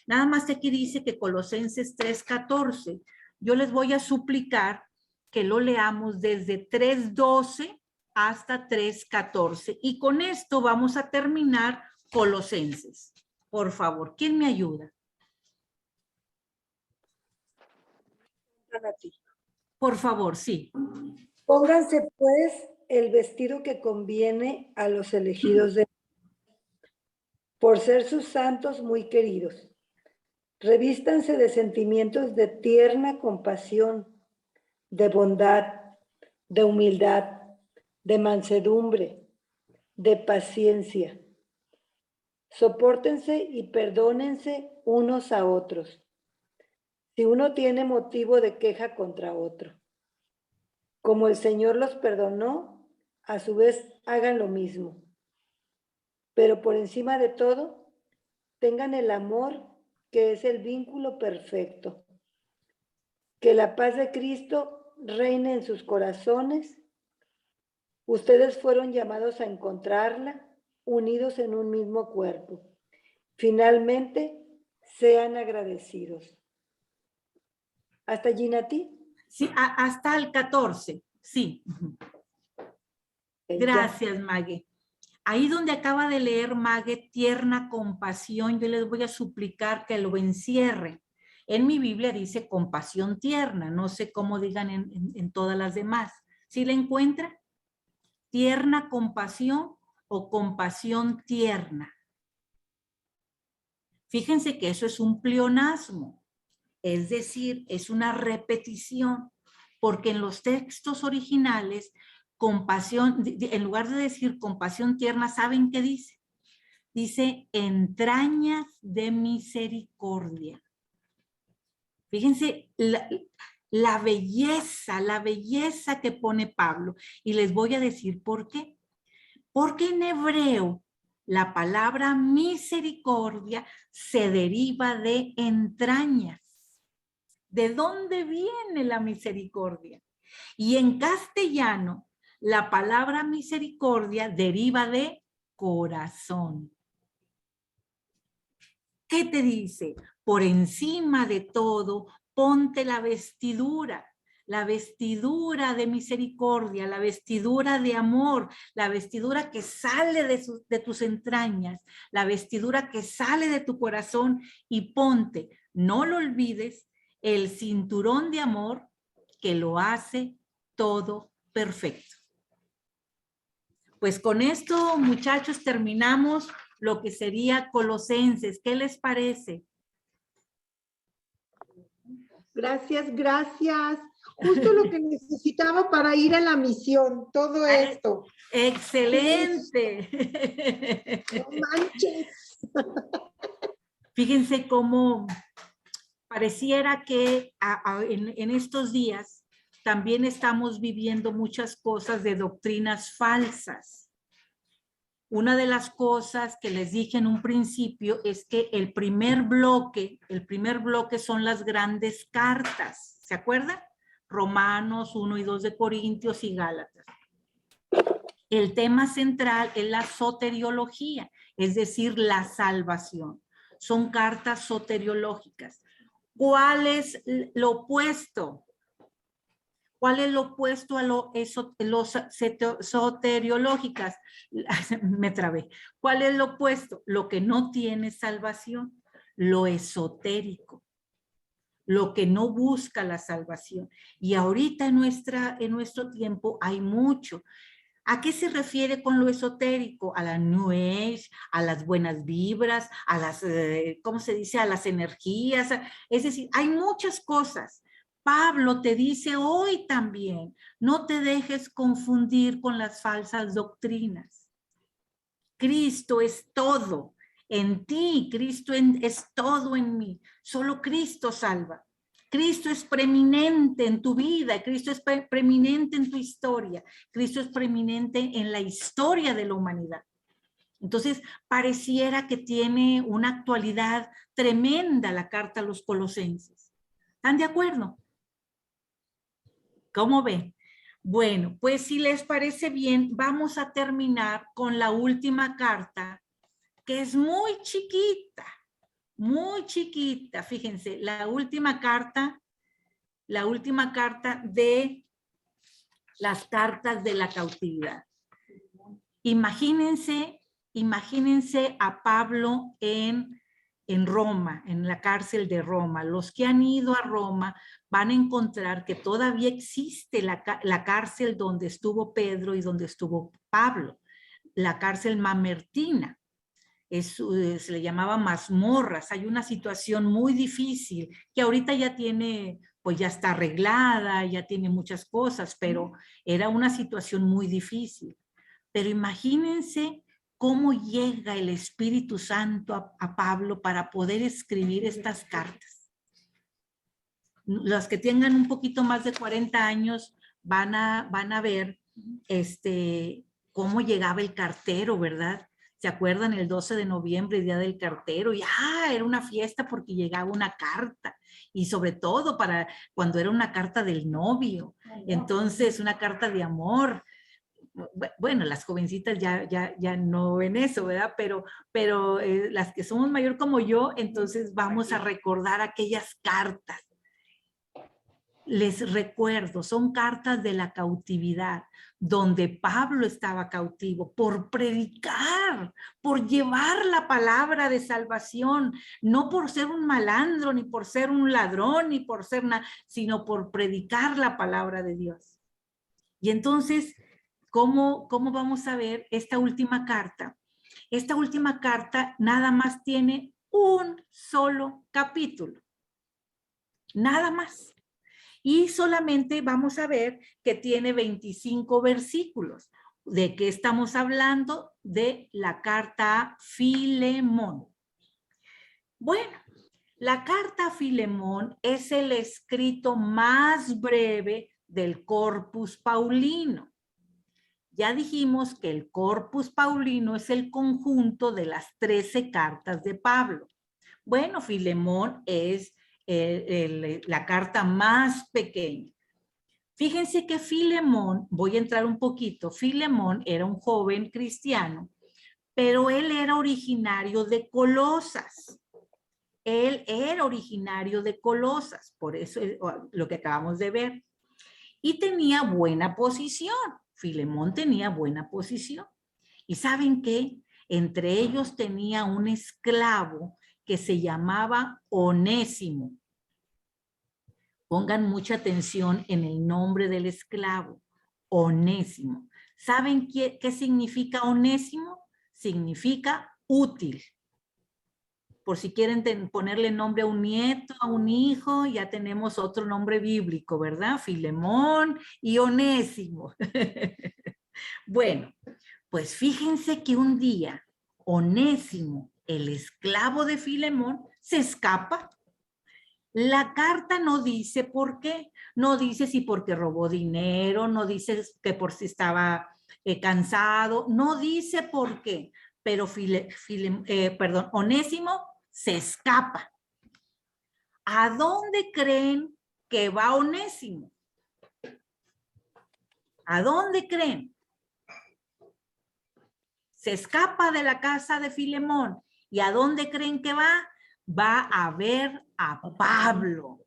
Nada más aquí dice que Colosenses 3:14. Yo les voy a suplicar que lo leamos desde 3:12 hasta 3:14. Y con esto vamos a terminar Colosenses. Por favor, ¿quién me ayuda? Por favor, sí. Pónganse pues el vestido que conviene a los elegidos de por ser sus santos muy queridos. Revístanse de sentimientos de tierna compasión, de bondad, de humildad, de mansedumbre, de paciencia. Sopórtense y perdónense unos a otros, si uno tiene motivo de queja contra otro. Como el Señor los perdonó, a su vez hagan lo mismo. Pero por encima de todo, tengan el amor, que es el vínculo perfecto. Que la paz de Cristo reine en sus corazones. Ustedes fueron llamados a encontrarla, unidos en un mismo cuerpo. Finalmente, sean agradecidos. ¿Hasta allí, Nati? Sí, hasta el 14, sí. Gracias, Mague. Ahí donde acaba de leer Mague, tierna compasión, yo les voy a suplicar que lo encierre. En mi Biblia dice compasión tierna, no sé cómo digan en todas las demás. ¿Sí la encuentra? Tierna compasión o compasión tierna. Fíjense que eso es un pleonasmo. Es decir, es una repetición, porque en los textos originales, compasión, en lugar de decir compasión tierna, ¿saben qué dice? Dice entrañas de misericordia. Fíjense la belleza que pone Pablo. Y les voy a decir por qué. Porque en hebreo la palabra misericordia se deriva de entrañas. ¿De dónde viene la misericordia? Y en castellano, la palabra misericordia deriva de corazón. ¿Qué te dice? Por encima de todo, ponte la vestidura de misericordia, la vestidura de amor, la vestidura que sale de tus entrañas, la vestidura que sale de tu corazón y ponte, no lo olvides, el cinturón de amor que lo hace todo perfecto. Pues con esto, muchachos, terminamos lo que sería Colosenses. ¿Qué les parece? Gracias, gracias. Justo lo que necesitaba para ir a la misión, todo esto. ¡Excelente! No manches. Fíjense cómo pareciera que en estos días también estamos viviendo muchas cosas de doctrinas falsas. Una de las cosas que les dije en un principio es que el primer bloque son las grandes cartas. ¿Se acuerdan? Romanos 1 y 2 de Corintios y Gálatas. El tema central es la soteriología, es decir, la salvación. Son cartas soteriológicas. ¿Cuál es lo opuesto? ¿Cuál es lo opuesto a los soteriológicas? Me trabé. ¿Cuál es lo opuesto? Lo que no tiene salvación, lo esotérico, lo que no busca la salvación. Y ahorita en nuestro tiempo hay mucho. ¿A qué se refiere con lo esotérico? A la New Age, a las buenas vibras, a las, ¿cómo se dice? A las energías. Es decir, hay muchas cosas. Pablo te dice hoy también, no te dejes confundir con las falsas doctrinas. Cristo es todo en ti, Cristo es todo en mí. Solo Cristo salva. Cristo es preeminente en tu vida, Cristo es preeminente en tu historia, Cristo es preeminente en la historia de la humanidad. Entonces, pareciera que tiene una actualidad tremenda la carta a los Colosenses. ¿Están de acuerdo? ¿Cómo ven? Bueno, pues si les parece bien, vamos a terminar con la última carta, que es muy chiquita. Fíjense, la última carta de las cartas de la cautividad. Imagínense a Pablo en Roma, en la cárcel de Roma. Los que han ido a Roma van a encontrar que todavía existe la cárcel donde estuvo Pedro y donde estuvo Pablo, la cárcel mamertina. Se le llamaba mazmorras. Hay una situación muy difícil que ahorita ya tiene, pues ya está arreglada, ya tiene muchas cosas, pero era una situación muy difícil. Pero imagínense cómo llega el Espíritu Santo a Pablo para poder escribir estas cartas. Los que tengan un poquito más de 40 años van a ver cómo llegaba el cartero, ¿verdad? ¿Se acuerdan? El 12 de noviembre, Día del Cartero, y era una fiesta porque llegaba una carta, y sobre todo para cuando era una carta del novio, entonces una carta de amor. Bueno, las jovencitas ya no ven eso, ¿verdad? Pero las que somos mayor como yo, entonces vamos a recordar aquellas cartas. Les recuerdo, son cartas de la cautividad, donde Pablo estaba cautivo por predicar, por llevar la palabra de salvación, no por ser un malandro, ni por ser un ladrón, ni por ser nada, sino por predicar la palabra de Dios. Y entonces, ¿cómo vamos a ver esta última carta? Esta última carta nada más tiene un solo capítulo, nada más. Y solamente vamos a ver que tiene 25 versículos. ¿De qué estamos hablando? De la carta a Filemón. Bueno, la carta a Filemón es el escrito más breve del Corpus Paulino. Ya dijimos que el Corpus Paulino es el conjunto de las 13 cartas de Pablo. Bueno, Filemón es la carta más pequeña. Fíjense que Filemón, voy a entrar un poquito, Filemón era un joven cristiano, pero él era originario de Colosas. Él era originario de Colosas, por eso es lo que acabamos de ver. Y tenía buena posición, Filemón tenía buena posición. ¿Y saben qué? Entre ellos tenía un esclavo que se llamaba Onésimo. Pongan mucha atención en el nombre del esclavo, Onésimo. ¿Saben qué significa Onésimo? Significa útil. Por si quieren ponerle nombre a un nieto, a un hijo, ya tenemos otro nombre bíblico, ¿verdad? Filemón y Onésimo. Bueno, pues fíjense que un día Onésimo, el esclavo de Filemón, se escapa La carta no dice por qué, no dice si porque robó dinero, no dice que por si estaba cansado, no dice por qué, pero Onésimo se escapa. ¿A dónde creen que va Onésimo? ¿A dónde creen? Se escapa de la casa de Filemón. ¿Y a dónde creen que va? Va a ver a Pablo.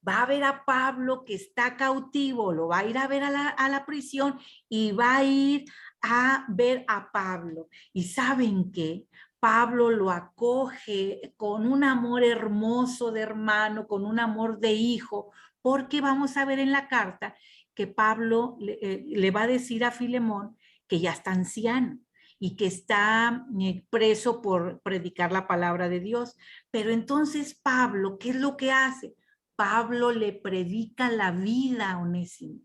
Va a ver a Pablo que está cautivo, lo va a ir a ver a la prisión y va a ir a ver a Pablo. ¿Y saben qué? Pablo lo acoge con un amor hermoso de hermano, con un amor de hijo, porque vamos a ver en la carta que Pablo le va a decir a Filemón que ya está anciano y que está preso por predicar la palabra de Dios. Pero entonces Pablo, ¿qué es lo que hace? Pablo le predica la vida a Onésimo.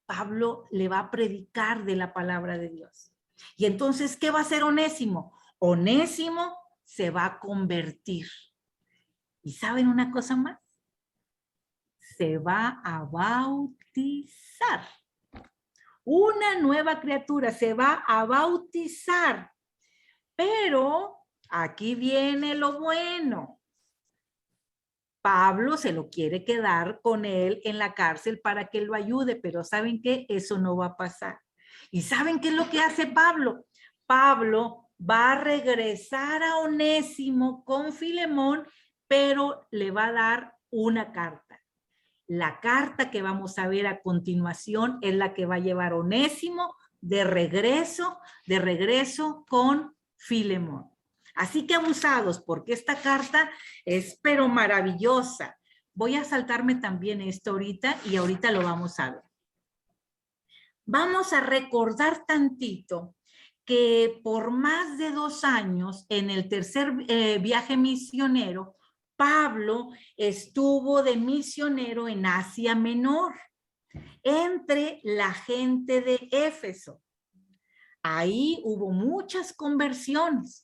Pablo le va a predicar de la palabra de Dios. Y entonces, ¿qué va a hacer Onésimo? Onésimo se va a convertir. ¿Y saben una cosa más? Se va a bautizar. Una nueva criatura se va a bautizar. Pero aquí viene lo bueno. Pablo se lo quiere quedar con él en la cárcel para que lo ayude, pero ¿saben qué? Eso no va a pasar. ¿Y saben qué es lo que hace Pablo? Pablo va a regresar a Onésimo con Filemón, pero le va a dar una carta. La carta que vamos a ver a continuación es la que va a llevar Onésimo de regreso con Filemón. Así que abusados, porque esta carta es pero maravillosa. Voy a saltarme también esto ahorita y ahorita lo vamos a ver. Vamos a recordar tantito que por más de 2 años en el tercer viaje misionero, Pablo estuvo de misionero en Asia Menor, entre la gente de Éfeso. Ahí hubo muchas conversiones,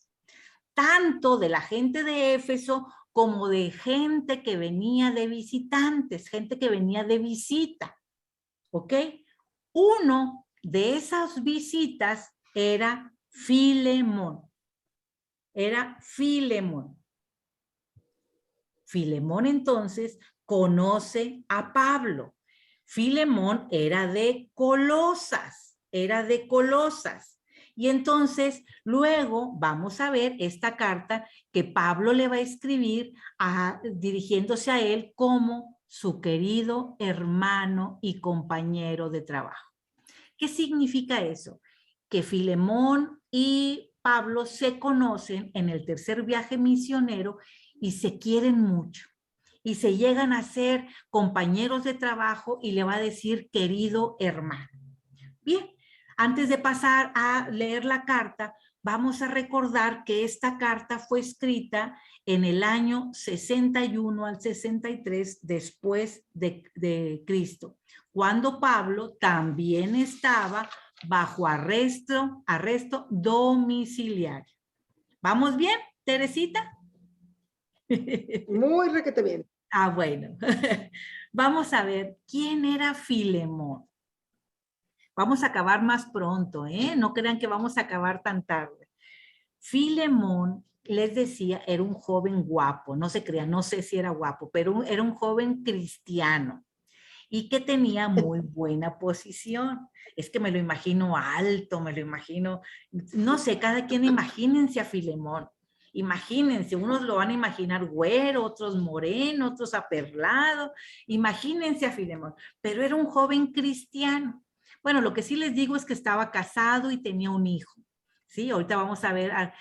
tanto de la gente de Éfeso como de gente que venía de visitantes, gente que venía de visita, ¿ok? Uno de esas visitas era Filemón. Era Filemón. Filemón entonces conoce a Pablo. Filemón era de Colosas, Y entonces luego vamos a ver esta carta que Pablo le va a escribir dirigiéndose a él como su querido hermano y compañero de trabajo. ¿Qué significa eso? Que Filemón y Pablo se conocen en el tercer viaje misionero y se quieren mucho. Y se llegan a ser compañeros de trabajo y le va a decir querido hermano. Bien, antes de pasar a leer la carta, vamos a recordar que esta carta fue escrita en el año 61 al 63 después de Cristo, cuando Pablo también estaba bajo arresto domiciliario. ¿Vamos bien, Teresita? Muy requete bien. Ah, bueno. Vamos a ver, ¿quién era Filemón? Vamos a acabar más pronto, ¿eh? No crean que vamos a acabar tan tarde. Filemón, les decía, era un joven guapo, no se crean, no sé si era guapo, pero era un joven cristiano y que tenía muy buena posición. Es que me lo imagino alto, me lo imagino, no sé, cada quien imagínense a Filemón. Imagínense, unos lo van a imaginar güero, otros moreno, otros aperlado. Imagínense a Filemón, pero era un joven cristiano. Bueno, lo que sí les digo es que estaba casado y tenía un hijo. Sí, ahorita vamos a ver a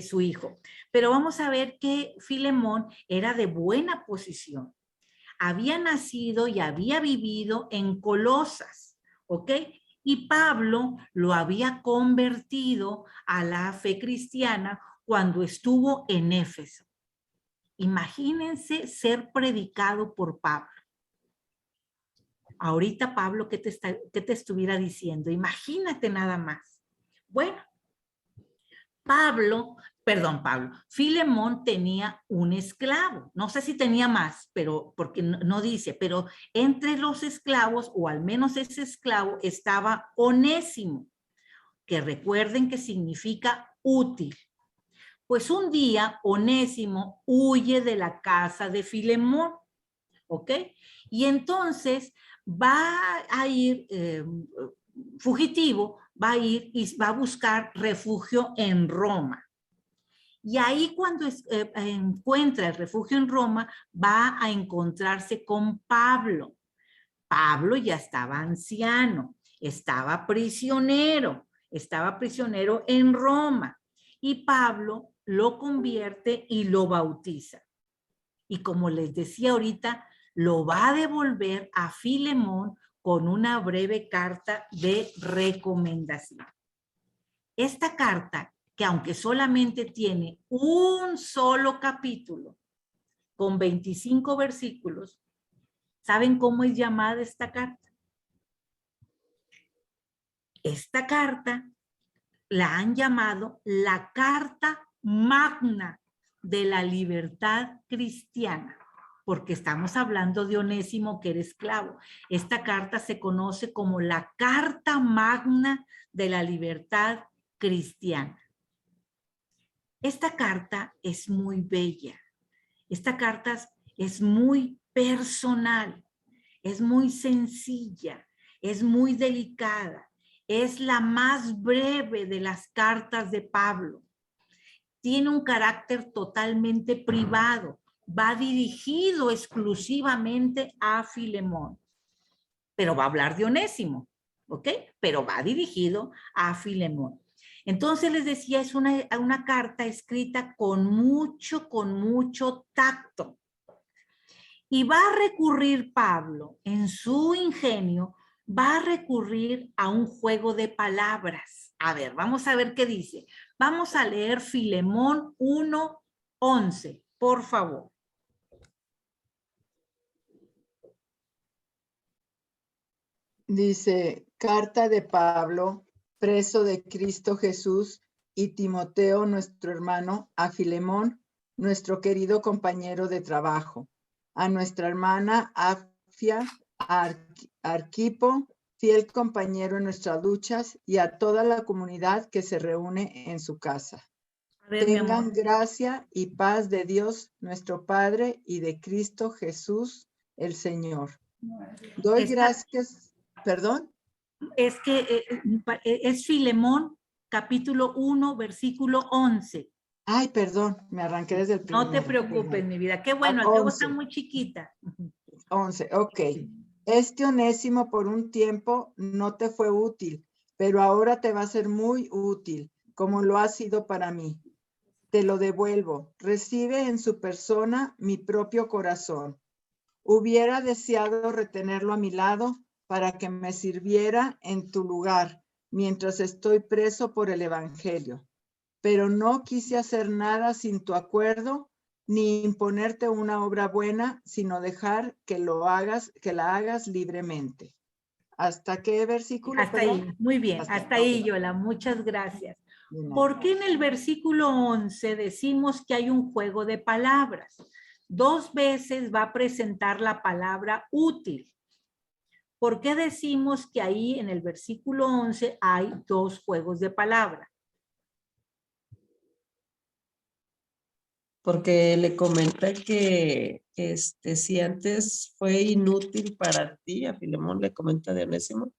su hijo. Pero vamos a ver que Filemón era de buena posición. Había nacido y había vivido en Colosas, ¿ok? Y Pablo lo había convertido a la fe cristiana cuando estuvo en Éfeso. Imagínense ser predicado por Pablo. Ahorita Pablo, ¿qué te estuviera diciendo? Imagínate nada más. Bueno, Filemón tenía un esclavo. No sé si tenía más, pero porque no dice, pero entre los esclavos, o al menos ese esclavo, estaba Onésimo, que recuerden que significa útil. Pues un día Onésimo huye de la casa de Filemón, ¿ok? Y entonces va a ir fugitivo, va a ir y va a buscar refugio en Roma. Y ahí cuando encuentra el refugio en Roma, va a encontrarse con Pablo. Pablo ya estaba anciano, estaba prisionero en Roma. Y Pablo lo convierte y lo bautiza. Y como les decía ahorita, lo va a devolver a Filemón con una breve carta de recomendación. Esta carta, que aunque solamente tiene un solo capítulo, con 25 versículos, ¿saben cómo es llamada esta carta? Esta carta la han llamado la Carta Magna de la Libertad Cristiana, porque estamos hablando de Onésimo, que era esclavo. Esta carta se conoce como la Carta Magna de la Libertad Cristiana. Esta carta es muy bella. Esta carta es muy personal, es muy sencilla, es muy delicada. Es la más breve de las cartas de Pablo. Tiene un carácter totalmente privado. Va dirigido exclusivamente a Filemón. Pero va a hablar de Onésimo, ¿ok? Pero va dirigido a Filemón. Entonces les decía, es una carta escrita con mucho tacto. Y va a recurrir Pablo, en su ingenio, va a recurrir a un juego de palabras. A ver, vamos a ver qué dice. Vamos a leer Filemón 1:11, por favor. Dice, carta de Pablo, preso de Cristo Jesús, y Timoteo, nuestro hermano, a Filemón, nuestro querido compañero de trabajo, a nuestra hermana Afia, a Arquipo, fiel compañero en nuestras luchas, y a toda la comunidad que se reúne en su casa. Tengan gracia y paz de Dios, nuestro Padre, y de Cristo Jesús, el Señor. Doy gracias. ¿Perdón? Es que es Filemón, capítulo 1, versículo 11. Ay, perdón, me arranqué desde el primero. No te preocupes, mi vida. Qué bueno, el juego está muy chiquita. 11, ok. Este Onésimo por un tiempo no te fue útil, pero ahora te va a ser muy útil, como lo ha sido para mí. Te lo devuelvo. Recibe en su persona mi propio corazón. Hubiera deseado retenerlo a mi lado para que me sirviera en tu lugar mientras estoy preso por el Evangelio. Pero no quise hacer nada sin tu acuerdo, ni imponerte una obra buena, sino dejar que la hagas libremente. ¿Hasta qué versículo? Hasta ahí, muy bien. Hasta ahí, Yola, muchas gracias. ¿Por qué en el versículo 11 decimos que hay un juego de palabras? 2 veces va a presentar la palabra útil. ¿Por qué decimos que ahí en el versículo 11 hay 2 juegos de palabras? Porque le comenta que si antes fue inútil para ti, a Filemón le comenta de Onésimo,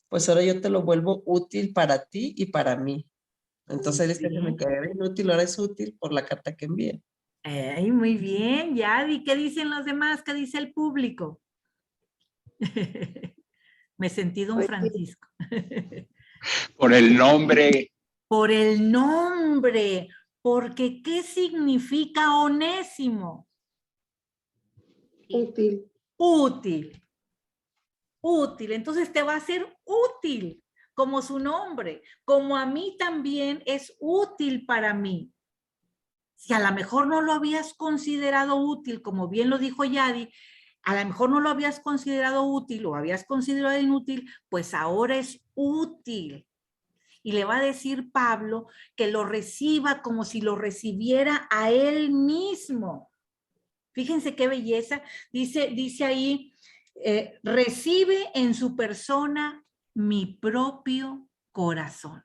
pues ahora yo te lo vuelvo útil para ti y para mí. Entonces él dice que me quedé inútil, ahora es útil por la carta que envié. Ay, muy bien, Yadi. ¿Qué dicen los demás? ¿Qué dice el público? Me he sentido un Francisco. Por el nombre. Por el nombre. Porque ¿qué significa Onésimo? Útil. Útil. Útil. Entonces te va a ser útil, como su nombre. Como a mí también es útil para mí. Si a lo mejor no lo habías considerado útil, como bien lo dijo Yadi, a lo mejor no lo habías considerado útil o habías considerado inútil, pues ahora es útil. y le va a decir Pablo que lo reciba como si lo recibiera a él mismo. Fíjense qué belleza. Dice ahí, recibe en su persona mi propio corazón.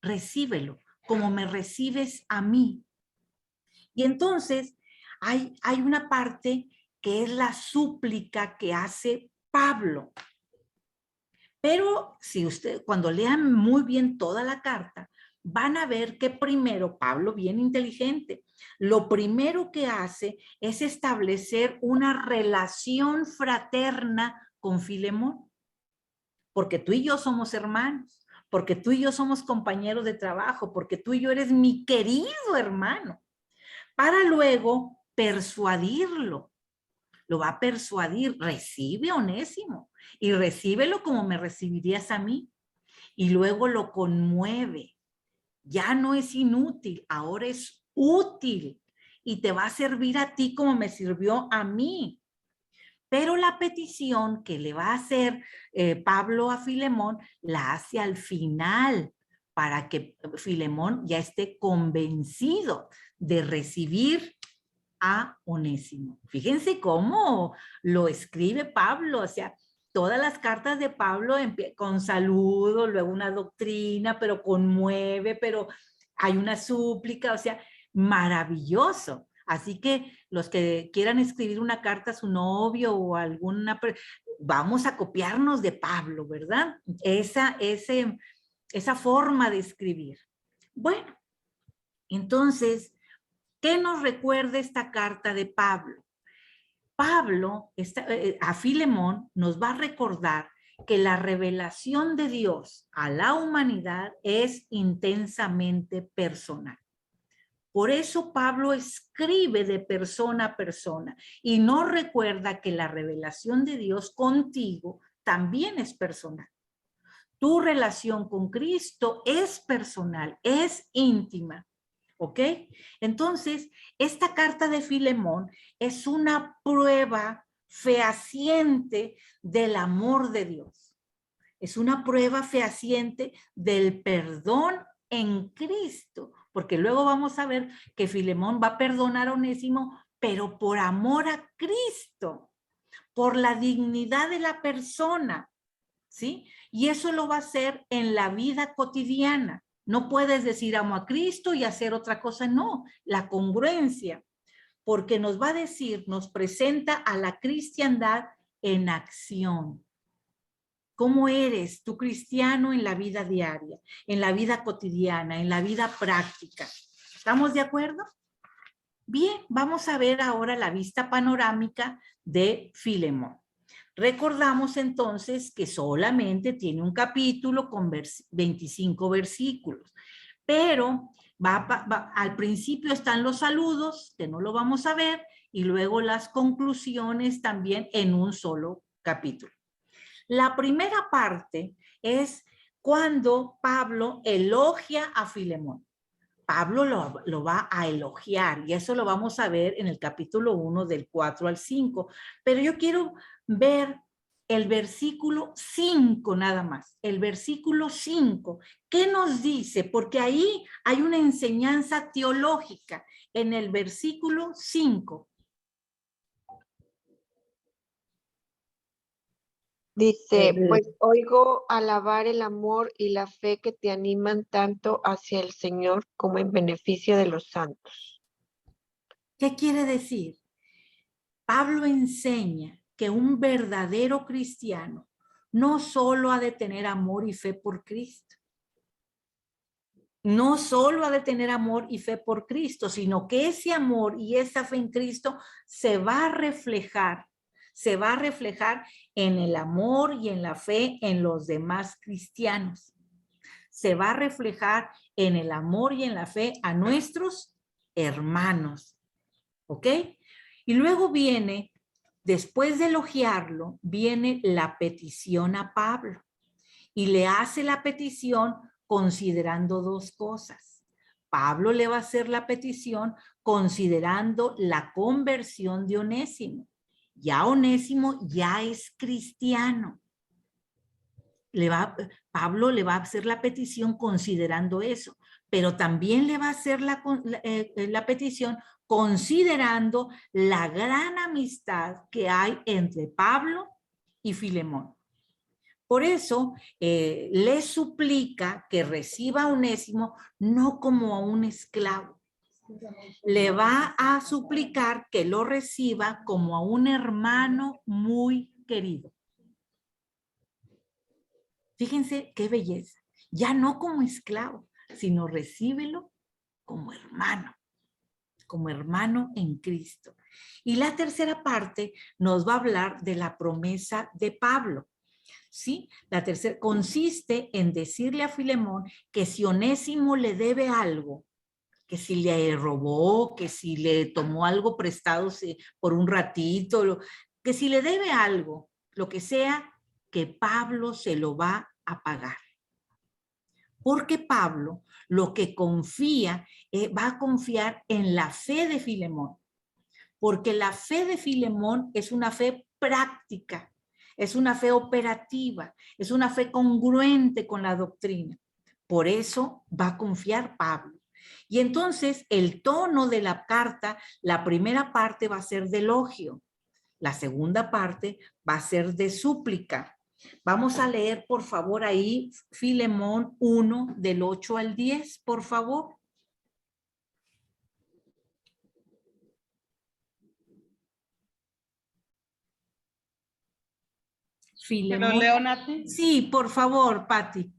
Recíbelo como me recibes a mí. Y entonces hay una parte que es la súplica que hace Pablo. Pero si usted, cuando lean muy bien toda la carta, van a ver que primero, Pablo, bien inteligente, lo primero que hace es establecer una relación fraterna con Filemón. Porque tú y yo somos hermanos, porque tú y yo somos compañeros de trabajo, porque tú y yo eres mi querido hermano. Para luego persuadirlo. Lo va a persuadir, recibe a Onésimo y recíbelo como me recibirías a mí. Y luego lo conmueve. Ya no es inútil, ahora es útil y te va a servir a ti como me sirvió a mí. Pero la petición que le va a hacer Pablo a Filemón la hace al final para que Filemón ya esté convencido de recibir a Onésimo. Fíjense cómo lo escribe Pablo, o sea, todas las cartas de Pablo con saludo, luego una doctrina, pero conmueve, pero hay una súplica, o sea, maravilloso. Así que los que quieran escribir una carta a su novio o alguna, vamos a copiarnos de Pablo, ¿verdad? Esa forma de escribir. Bueno, entonces, ¿qué nos recuerda esta carta de Pablo? Pablo a Filemón nos va a recordar que la revelación de Dios a la humanidad es intensamente personal. Por eso Pablo escribe de persona a persona y nos recuerda que la revelación de Dios contigo también es personal. Tu relación con Cristo es personal, es íntima. ¿Ok? Entonces, esta carta de Filemón es una prueba fehaciente del amor de Dios. Es una prueba fehaciente del perdón en Cristo, porque luego vamos a ver que Filemón va a perdonar a Onésimo, pero por amor a Cristo, por la dignidad de la persona, ¿sí? Y eso lo va a hacer en la vida cotidiana. No puedes decir amo a Cristo y hacer otra cosa, no, la congruencia, porque nos va a decir, nos presenta a la cristiandad en acción. ¿Cómo eres tú cristiano en la vida diaria, en la vida cotidiana, en la vida práctica? ¿Estamos de acuerdo? Bien, vamos a ver ahora la vista panorámica de Filemón. Recordamos entonces que solamente tiene un capítulo con 25 versículos, pero al principio están los saludos, que no lo vamos a ver, y luego las conclusiones también en un solo capítulo. La primera parte es cuando Pablo elogia a Filemón. Pablo lo va a elogiar y eso lo vamos a ver en el capítulo 1 del 4 al 5. Pero yo quiero ver el versículo 5 nada más. El versículo 5. ¿Qué nos dice? Porque ahí hay una enseñanza teológica en el versículo 5. Dice, pues oigo alabar el amor y la fe que te animan tanto hacia el Señor como en beneficio de los santos. ¿Qué quiere decir? Pablo enseña que un verdadero cristiano no solo ha de tener amor y fe por Cristo, no solo ha de tener amor y fe por Cristo, sino que ese amor y esa fe en Cristo se va a reflejar en el amor y en la fe en los demás cristianos. Se va a reflejar en el amor y en la fe a nuestros hermanos. ¿Ok? Y luego viene, después de elogiarlo, viene la petición a Pablo. Y le hace la petición considerando dos cosas. Pablo le va a hacer la petición considerando la conversión de Onésimo. Ya Onésimo ya es cristiano. Pablo le va a hacer la petición considerando eso, pero también le va a hacer la petición considerando la gran amistad que hay entre Pablo y Filemón. Por eso le suplica que reciba a Onésimo no como a un esclavo. Le va a suplicar que lo reciba como a un hermano muy querido. Fíjense qué belleza. Ya no como esclavo, sino recíbelo como hermano en Cristo. Y la tercera parte nos va a hablar de la promesa de Pablo. ¿Sí? La tercera consiste en decirle a Filemón que si Onésimo le debe algo, que si le robó, que si le tomó algo prestado por un ratito, que si le debe algo, lo que sea, que Pablo se lo va a pagar. Porque Pablo lo que confía, va a confiar en la fe de Filemón. Porque la fe de Filemón es una fe práctica, es una fe operativa, es una fe congruente con la doctrina. Por eso va a confiar Pablo. Y entonces el tono de la carta, la primera parte va a ser de elogio, la segunda parte va a ser de súplica. Vamos a leer, por favor, ahí Filemón 1, del 8 al 10, por favor. Filemón. ¿Te lo leo, Nati? Sí, por favor, Pati.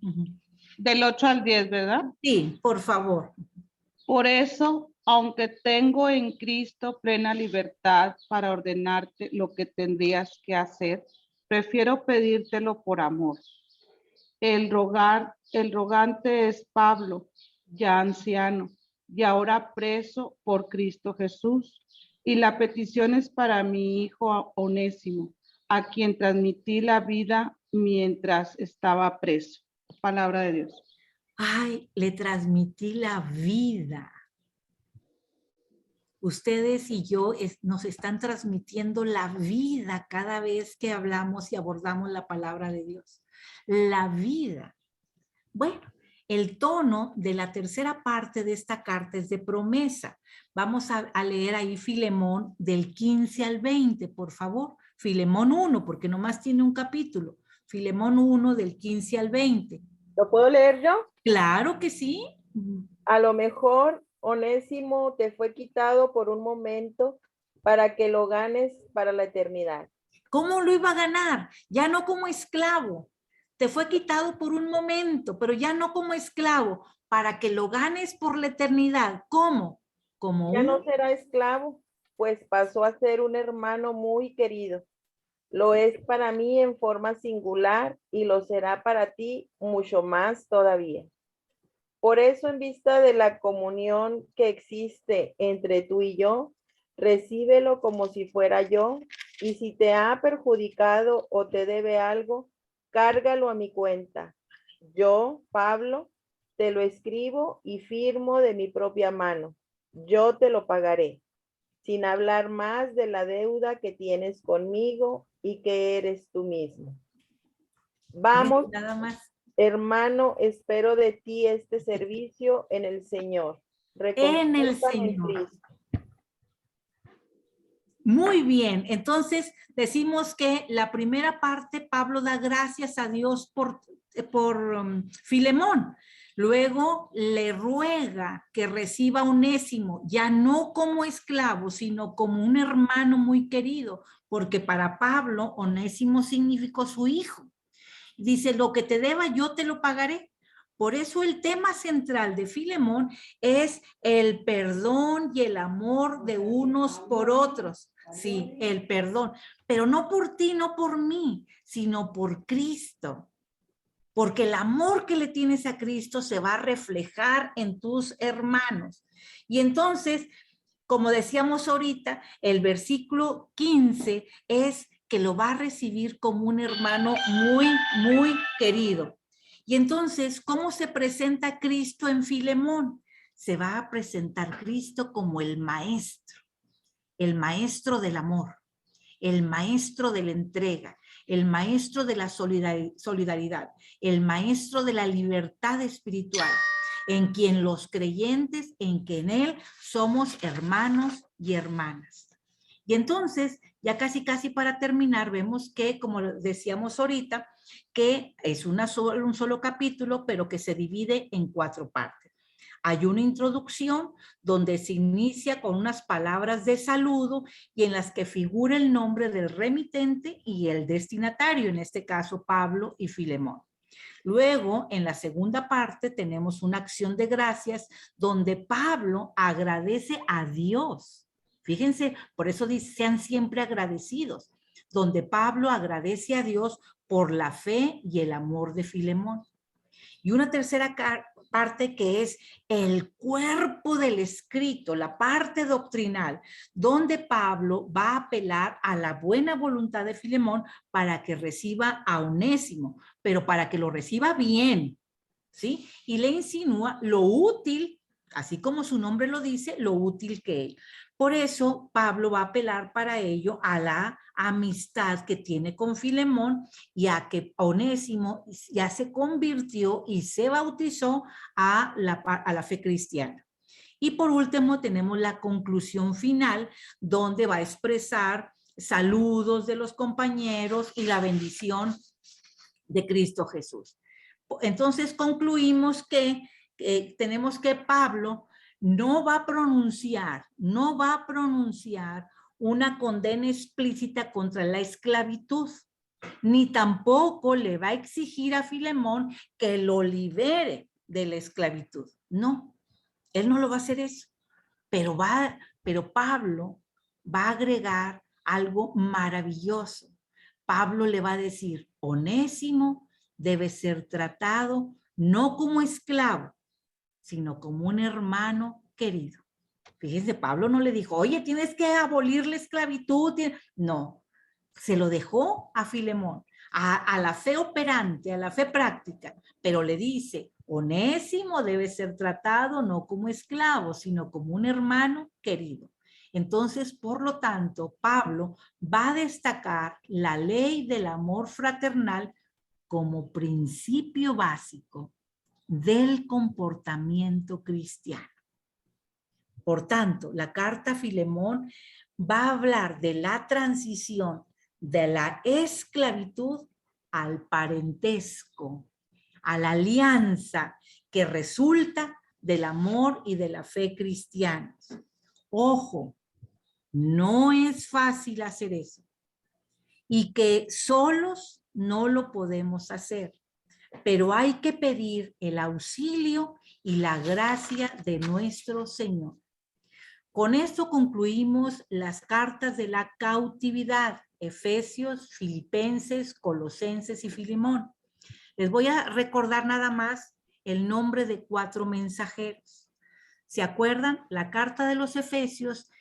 Del 8 al 10, ¿verdad? Sí, por favor. Por eso, aunque tengo en Cristo plena libertad para ordenarte lo que tendrías que hacer, prefiero pedírtelo por amor. El rogante es Pablo, ya anciano, y ahora preso por Cristo Jesús. Y la petición es para mi hijo Onésimo, a quien transmití la vida mientras estaba preso. Palabra de Dios. Ay, le transmití la vida. Ustedes y yo nos están transmitiendo la vida cada vez que hablamos y abordamos la palabra de Dios. La vida. Bueno, el tono de la tercera parte de esta carta es de promesa. Vamos a leer ahí Filemón del 15 al 20, por favor. Filemón 1, porque nomás tiene un capítulo. Filemón 1 del 15 al 20. ¿Lo puedo leer yo? Claro que sí. A lo mejor Onésimo te fue quitado por un momento para que lo ganes para la eternidad. ¿Cómo lo iba a ganar? Ya no como esclavo. Te fue quitado por un momento, pero ya no como esclavo, para que lo ganes por la eternidad. ¿Cómo? Como ya no será esclavo, pues pasó a ser un hermano muy querido. Lo es para mí en forma singular y lo será para ti mucho más todavía. Por eso, en vista de la comunión que existe entre tú y yo, recíbelo como si fuera yo, y si te ha perjudicado o te debe algo, cárgalo a mi cuenta. Yo, Pablo, te lo escribo y firmo de mi propia mano. Yo te lo pagaré, sin hablar más de la deuda que tienes conmigo y que eres tú mismo. Vamos, nada más. Hermano, espero de ti este servicio en el Señor. En el Señor. Muy bien, entonces decimos que la primera parte, Pablo da gracias a Dios por Filemón. Luego le ruega que reciba a Onésimo, ya no como esclavo, sino como un hermano muy querido, porque para Pablo Onésimo significó su hijo. Dice, lo que te deba yo te lo pagaré. Por eso el tema central de Filemón es el perdón y el amor de unos por otros. Sí, el perdón, pero no por ti, no por mí, sino por Cristo. Porque el amor que le tienes a Cristo se va a reflejar en tus hermanos. Y entonces, como decíamos ahorita, el versículo 15 es que lo va a recibir como un hermano muy, muy querido. Y entonces, ¿cómo se presenta Cristo en Filemón? Se va a presentar Cristo como el maestro del amor, el maestro de la entrega, el maestro de la solidaridad, el maestro de la libertad espiritual, en quien los creyentes, en que en él somos hermanos y hermanas. Y entonces, ya casi para terminar, vemos que, como decíamos ahorita, que es un solo capítulo, pero que se divide en 4 partes. Hay una introducción donde se inicia con unas palabras de saludo y en las que figura el nombre del remitente y el destinatario, en este caso Pablo y Filemón. Luego, en la segunda parte, tenemos una acción de gracias donde Pablo agradece a Dios. Fíjense, por eso dice, sean siempre agradecidos, donde Pablo agradece a Dios por la fe y el amor de Filemón. Y una tercera parte que es el cuerpo del escrito, la parte doctrinal, donde Pablo va a apelar a la buena voluntad de Filemón para que reciba a Onésimo, pero para que lo reciba bien, ¿sí? Y le insinúa lo útil, así como su nombre lo dice, lo útil que él. Por eso Pablo va a apelar para ello a la amistad que tiene con Filemón y a que Onésimo ya se convirtió y se bautizó a la fe cristiana. Y por último tenemos la conclusión final donde va a expresar saludos de los compañeros y la bendición de Cristo Jesús. Entonces concluimos que tenemos que Pablo no va a pronunciar una condena explícita contra la esclavitud, ni tampoco le va a exigir a Filemón que lo libere de la esclavitud. No, él no lo va a hacer eso, pero Pablo va a agregar algo maravilloso. Pablo le va a decir, Onésimo debe ser tratado no como esclavo, sino como un hermano querido. Fíjense, Pablo no le dijo, oye, tienes que abolir la esclavitud. No, se lo dejó a Filemón, a la fe operante, a la fe práctica, pero le dice, Onésimo debe ser tratado no como esclavo, sino como un hermano querido. Entonces, por lo tanto, Pablo va a destacar la ley del amor fraternal como principio básico del comportamiento cristiano. Por tanto, la carta a Filemón va a hablar de la transición de la esclavitud al parentesco, a la alianza que resulta del amor y de la fe cristianos. Ojo, no es fácil hacer eso y que solos no lo podemos hacer, pero hay que pedir el auxilio y la gracia de nuestro Señor. Con esto concluimos las cartas de la cautividad, Efesios, Filipenses, Colosenses y Filemón. Les voy a recordar nada más el nombre de 4 mensajeros. ¿Se acuerdan? La carta de los Efesios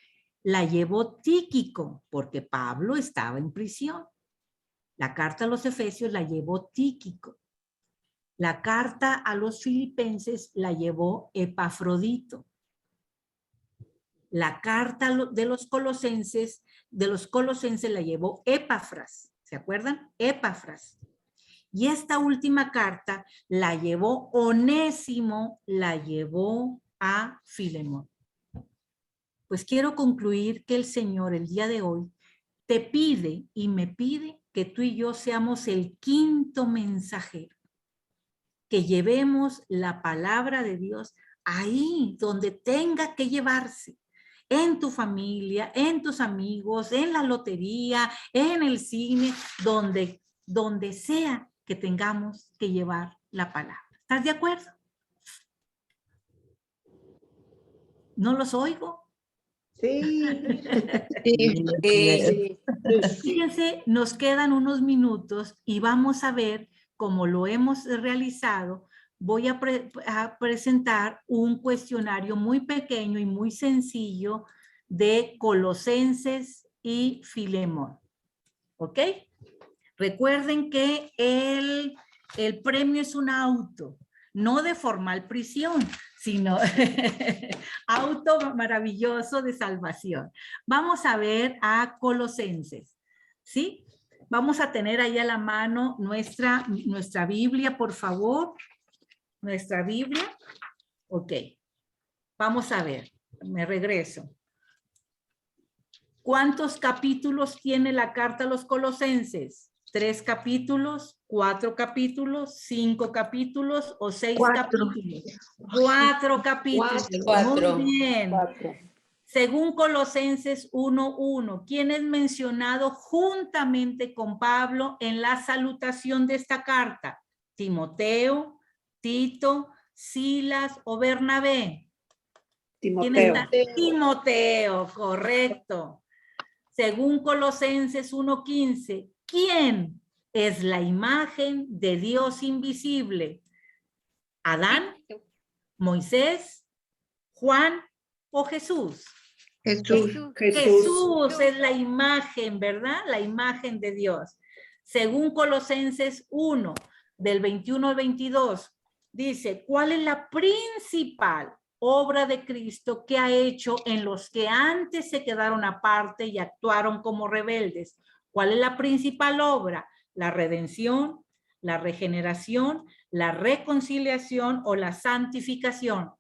la llevó Tíquico, porque Pablo estaba en prisión. La carta a los Efesios la llevó Tíquico. La carta a los Filipenses la llevó Epafrodito. La carta de los Colosenses la llevó Epafras. ¿Se acuerdan? Epafras. Y esta última carta la llevó Onésimo, la llevó a Filemón. Pues quiero concluir que el Señor el día de hoy te pide y me pide que tú y yo seamos el 5º mensajero, que llevemos la palabra de Dios ahí donde tenga que llevarse, en tu familia, en tus amigos, en la lotería, en el cine, donde sea que tengamos que llevar la palabra. ¿Estás de acuerdo? ¿No los oigo? Sí. Fíjense, nos quedan unos minutos y vamos a ver cómo lo hemos realizado. Voy a presentar un cuestionario muy pequeño y muy sencillo de Colosenses y Filemón. ¿Ok? Recuerden que el premio es un auto, no de formal prisión, sino auto maravilloso de salvación. Vamos a ver a Colosenses, ¿sí? Vamos a tener ahí a la mano nuestra Biblia, por favor. Nuestra Biblia. Ok. Vamos a ver. Me regreso. ¿Cuántos capítulos tiene la carta a los Colosenses? ¿3 capítulos? ¿4 capítulos? ¿5 capítulos? ¿O 6 capítulos? 4 capítulos. Muy bien. 4. Según Colosenses 1:1, ¿quién es mencionado juntamente con Pablo en la salutación de esta carta? ¿Timoteo, Tito, Silas o Bernabé? ¿Quién está? Timoteo, correcto. Según Colosenses 1:15, ¿quién es la imagen de Dios invisible? ¿Adán, Moisés, Juan o Jesús? Jesús es la imagen, ¿verdad? La imagen de Dios. Según Colosenses 1, del 21 al 22, dice, ¿cuál es la principal obra de Cristo que ha hecho en los que antes se quedaron aparte y actuaron como rebeldes? ¿Cuál es la principal obra? La redención, la regeneración, la reconciliación o la santificación.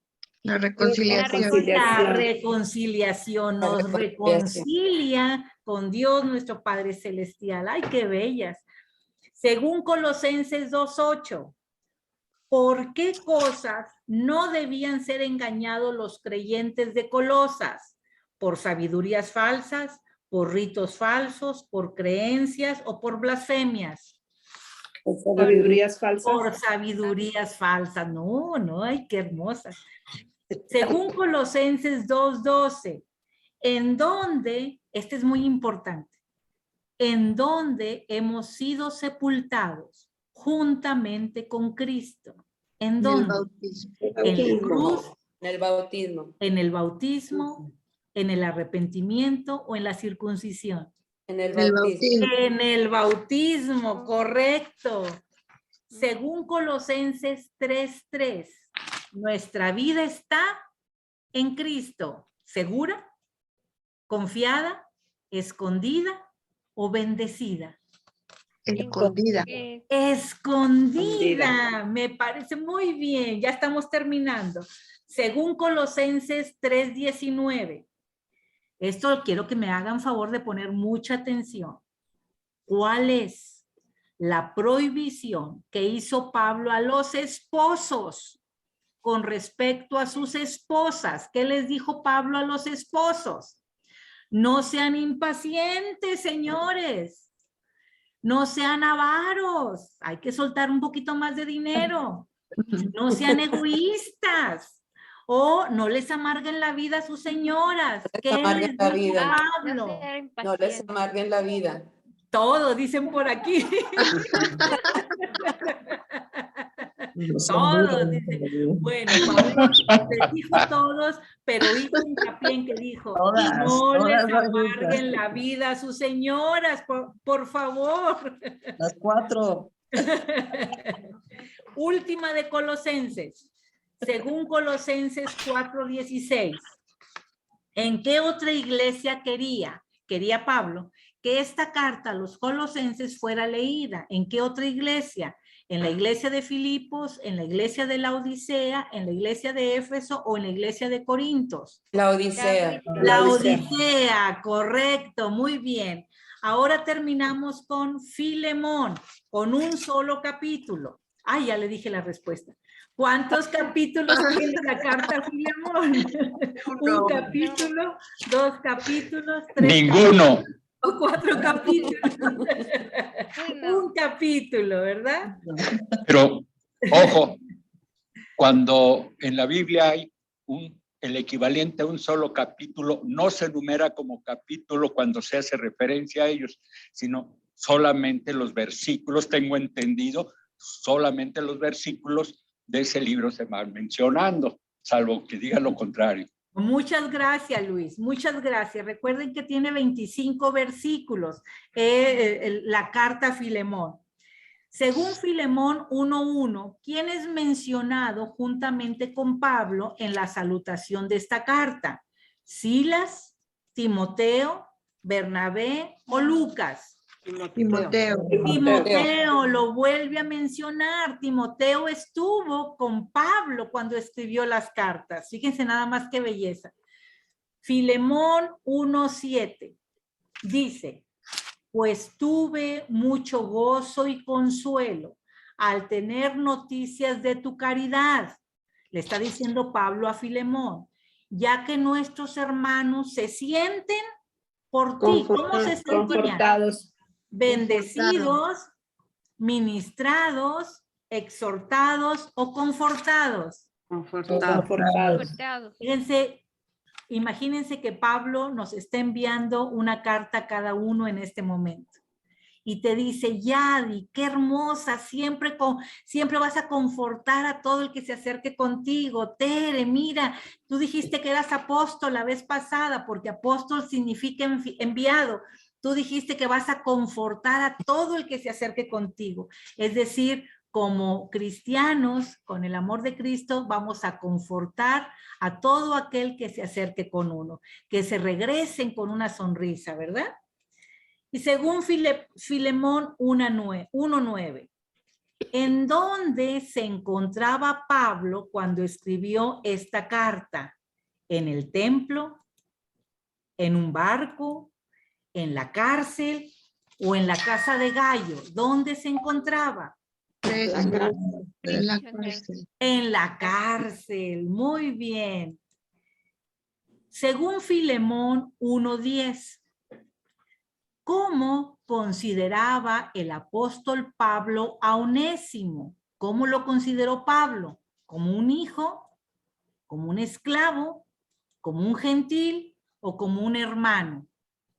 La reconciliación. La reconciliación nos reconcilia con Dios nuestro Padre Celestial. ¡Ay, qué bellas! Según Colosenses 2:8, ¿por qué cosas no debían ser engañados los creyentes de Colosas? ¿Por sabidurías falsas, por ritos falsos, por creencias o por blasfemias? Por sabidurías falsas. Por sabidurías falsas. No, no, ay, qué hermosa. Según Colosenses 2:12, en donde, este es muy importante, en donde hemos sido sepultados juntamente con Cristo. ¿En dónde? En la cruz, En el bautismo. en el bautismo, en el arrepentimiento o en la circuncisión. En el bautismo. En el bautismo, correcto. Según Colosenses 3:3, nuestra vida está en Cristo, ¿segura, confiada, escondida o bendecida? Escondida. Escondida, me parece muy bien, ya estamos terminando. Según Colosenses 3:19, esto quiero que me hagan favor de poner mucha atención. ¿Cuál es la prohibición que hizo Pablo a los esposos con respecto a sus esposas? ¿Qué les dijo Pablo a los esposos? No sean impacientes, señores. No sean avaros. Hay que soltar un poquito más de dinero. No sean egoístas. O no les amarguen la vida a sus señoras. ¿Qué les dijo Pablo? No les amarguen la vida. Todo, dicen por aquí. Todos, dicen. Bueno, Pablo les dijo todos, pero hizo hincapié en que dijo, no les amarguen la vida a sus señoras, por favor. Las 4. Última de Colosenses. Según Colosenses 4:16, ¿en qué otra iglesia quería Pablo que esta carta a los Colosenses fuera leída? ¿En qué otra iglesia? ¿En la iglesia de Filipos, en la iglesia de la Odisea, en la iglesia de Éfeso o en la iglesia de Corintios? La Odisea. La Odisea, correcto, muy bien. Ahora terminamos con Filemón, con un solo capítulo. Ay, ya le dije la respuesta. ¿Cuántos capítulos tiene la carta a Filemón? ¿Un capítulo? ¿2 capítulos? ¿3 Ninguno. capítulos, o 4 capítulos? Un capítulo, ¿verdad? Pero, ojo, cuando en la Biblia hay el equivalente a un solo capítulo, no se enumera como capítulo cuando se hace referencia a ellos, sino solamente los versículos, tengo entendido, solamente los versículos de ese libro se van mencionando, salvo que diga lo contrario. Muchas gracias, Luis. Muchas gracias. Recuerden que tiene 25 versículos la carta a Filemón. Según Filemón 1:1, ¿quién es mencionado juntamente con Pablo en la salutación de esta carta? ¿Silas, Timoteo, Bernabé o Lucas? Timoteo. Timoteo lo vuelve a mencionar. Timoteo estuvo con Pablo cuando escribió las cartas. Fíjense nada más qué belleza. Filemón 1:7 dice, pues tuve mucho gozo y consuelo al tener noticias de tu caridad. Le está diciendo Pablo a Filemón, ya que nuestros hermanos se sienten por ti. ¿Cómo se sentían? Confortados. Bendecidos, ministrados, exhortados o confortados. Confortados. Fíjense, imagínense que Pablo nos está enviando una carta a cada uno en este momento. Y te dice, Yadi, qué hermosa, siempre vas a confortar a todo el que se acerque contigo. Tere, mira, tú dijiste que eras apóstol la vez pasada, porque apóstol significa enviado. Tú dijiste que vas a confortar a todo el que se acerque contigo. Es decir, como cristianos, con el amor de Cristo, vamos a confortar a todo aquel que se acerque con uno, que se regresen con una sonrisa, ¿verdad? Y según Filemón 1:9, ¿en dónde se encontraba Pablo cuando escribió esta carta? ¿En el templo? ¿En un barco? ¿En la cárcel? ¿O en la casa de Gallo? ¿Dónde se encontraba? En la cárcel. En la cárcel, muy bien. Según Filemón 1:10, ¿cómo consideraba el apóstol Pablo a Onésimo? ¿Cómo lo consideró Pablo? ¿Como un hijo? ¿Como un esclavo? ¿Como un gentil? ¿O como un hermano?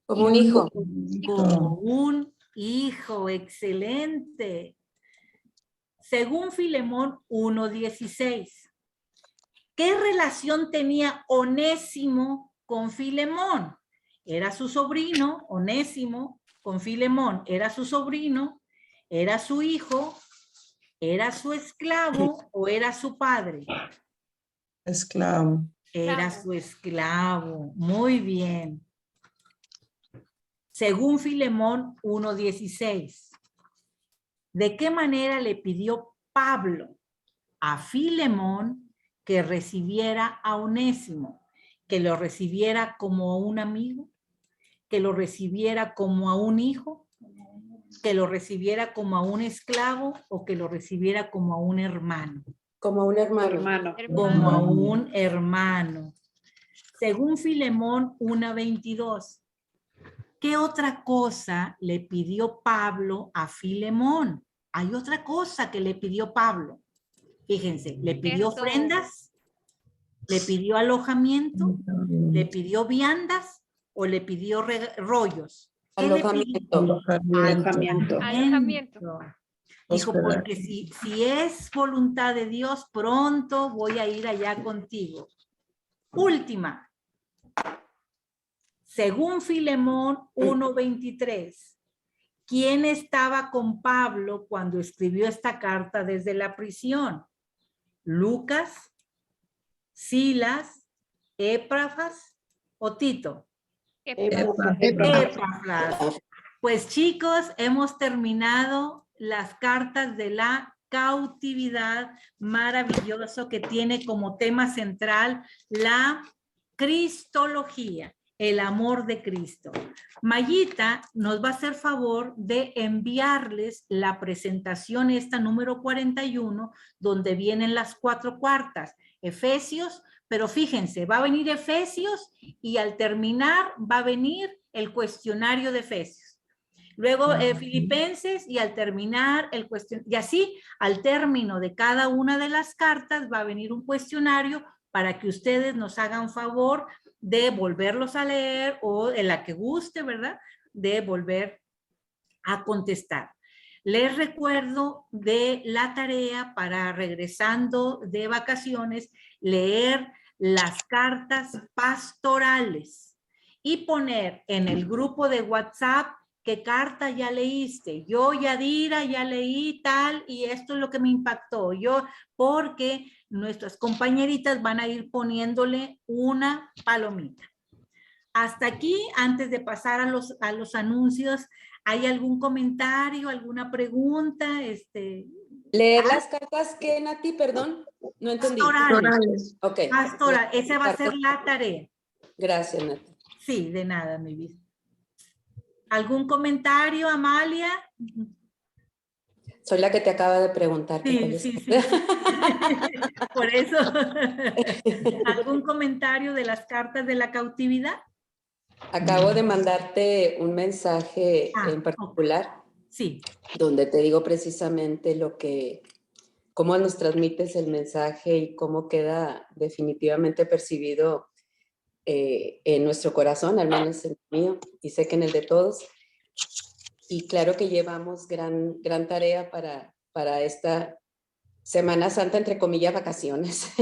Como un hijo. Como un hijo, excelente. Según Filemón 1:16, ¿qué relación tenía Onésimo con Filemón? Era su sobrino, Onésimo, con Filemón. Era su sobrino, era su hijo, era su esclavo o era su padre. Esclavo. Era su esclavo. Muy bien. Según Filemón 1:16, ¿de qué manera le pidió Pablo a Filemón que recibiera a Onésimo? ¿Que lo recibiera como a un amigo? ¿Que lo recibiera como a un hijo? ¿Que lo recibiera como a un esclavo? ¿O que lo recibiera como a un hermano? Como a un hermano. Como a un hermano. Según Filemón 1:22, ¿qué otra cosa le pidió Pablo a Filemón? Hay otra cosa que le pidió Pablo. Fíjense, le pidió ofrendas, le pidió alojamiento, le pidió viandas o le pidió rollos. ¿Qué le pidió? Alojamiento. Dijo, porque si es voluntad de Dios, pronto voy a ir allá contigo. Última. Según Filemón 1:23, ¿quién estaba con Pablo cuando escribió esta carta desde la prisión? ¿Lucas, Silas, Epafras o Tito? Epafras. Pues chicos, hemos terminado las cartas de la cautividad, maravilloso, que tiene como tema central la cristología, el amor de Cristo. Mayita nos va a hacer favor de enviarles la presentación esta número 41, donde vienen las 4 cuartas, Efesios, pero fíjense, va a venir Efesios y al terminar va a venir el cuestionario de Efesios. Luego Filipenses y al terminar el cuestionario, y así al término de cada una de las cartas va a venir un cuestionario para que ustedes nos hagan favor de volverlos a leer o en la que guste, ¿verdad? De volver a contestar. Les recuerdo de la tarea para regresando de vacaciones, leer las cartas pastorales y poner en el grupo de WhatsApp qué carta ya leíste. Yo, Yadira, ya leí tal y esto es lo que me impactó. Yo, porque nuestras compañeritas van a ir poniéndole una palomita. Hasta aquí, antes de pasar a los anuncios, ¿hay algún comentario, alguna pregunta? ¿Leer las cartas qué, Nati? Perdón, no entendí. Pastorales. Ok. Pastoral, esa va a ser la tarea. Gracias, Nati. Sí, de nada, mi vida. ¿Algún comentario, Amalia? Soy la que te acaba de preguntar. Sí. Por eso. ¿Algún comentario de las cartas de la cautividad? Acabo de mandarte un mensaje en particular. Sí. Donde te digo precisamente cómo nos transmites el mensaje y cómo queda definitivamente percibido en nuestro corazón, al menos en el mío, y sé que en el de todos. Y claro que llevamos gran tarea para esta Semana Santa, entre comillas, vacaciones.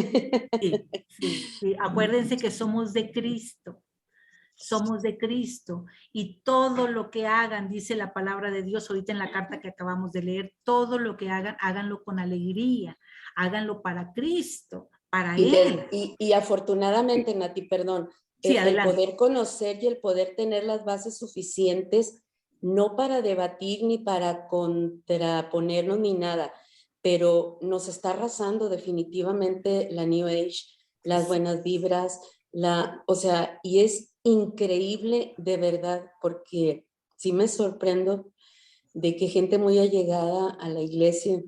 Sí. Acuérdense que somos de Cristo. Somos de Cristo y todo lo que hagan, dice la palabra de Dios ahorita en la carta que acabamos de leer, todo lo que hagan, háganlo con alegría, háganlo para Cristo, para Él. Y afortunadamente, Nati, perdón, Sí, el adelante. poder conocer y el poder tener las bases suficientes, no para debatir ni para contraponernos ni nada, pero nos está arrasando definitivamente la New Age, las buenas vibras, o sea, y es increíble de verdad, porque sí me sorprendo de que gente muy allegada a la iglesia,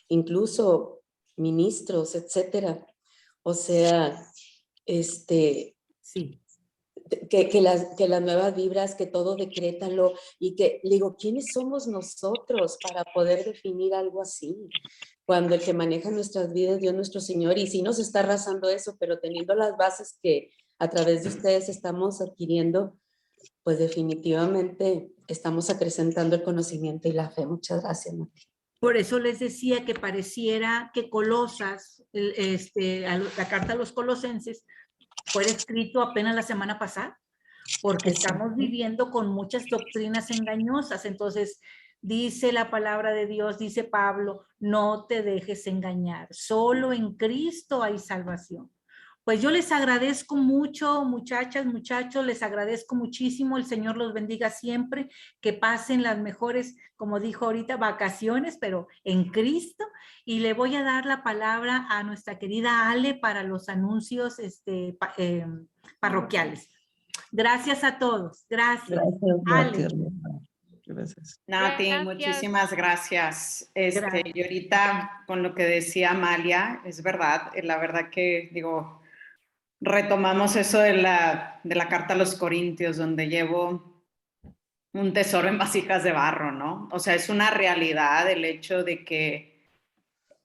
incluso ministros, etcétera, o sea, sí. que las nuevas vibras, que todo decrétalo, y que, digo, ¿quiénes somos nosotros para poder definir algo así? Cuando el que maneja nuestras vidas es Dios nuestro Señor, y sí nos está arrasando eso, pero teniendo las bases que a través de ustedes estamos adquiriendo, pues definitivamente estamos acrecentando el conocimiento y la fe. Muchas gracias, Nati. Por eso les decía que pareciera que Colosas, la carta a los colosenses, fue escrito apenas la semana pasada, porque estamos viviendo con muchas doctrinas engañosas. Entonces, dice la palabra de Dios, dice Pablo, no te dejes engañar, solo en Cristo hay salvación. Pues yo les agradezco mucho, muchachas, muchachos, les agradezco muchísimo, el Señor los bendiga siempre, que pasen las mejores, como dijo ahorita, vacaciones, pero en Cristo, y le voy a dar la palabra a nuestra querida Ale para los anuncios parroquiales. Gracias a todos, gracias. Ale. Gracias. Nati, Gracias. muchísimas gracias. Y ahorita con lo que decía Amalia, es verdad, la verdad que digo, retomamos eso de la carta a los Corintios, donde llevo un tesoro en vasijas de barro, ¿no? O sea, es una realidad el hecho de que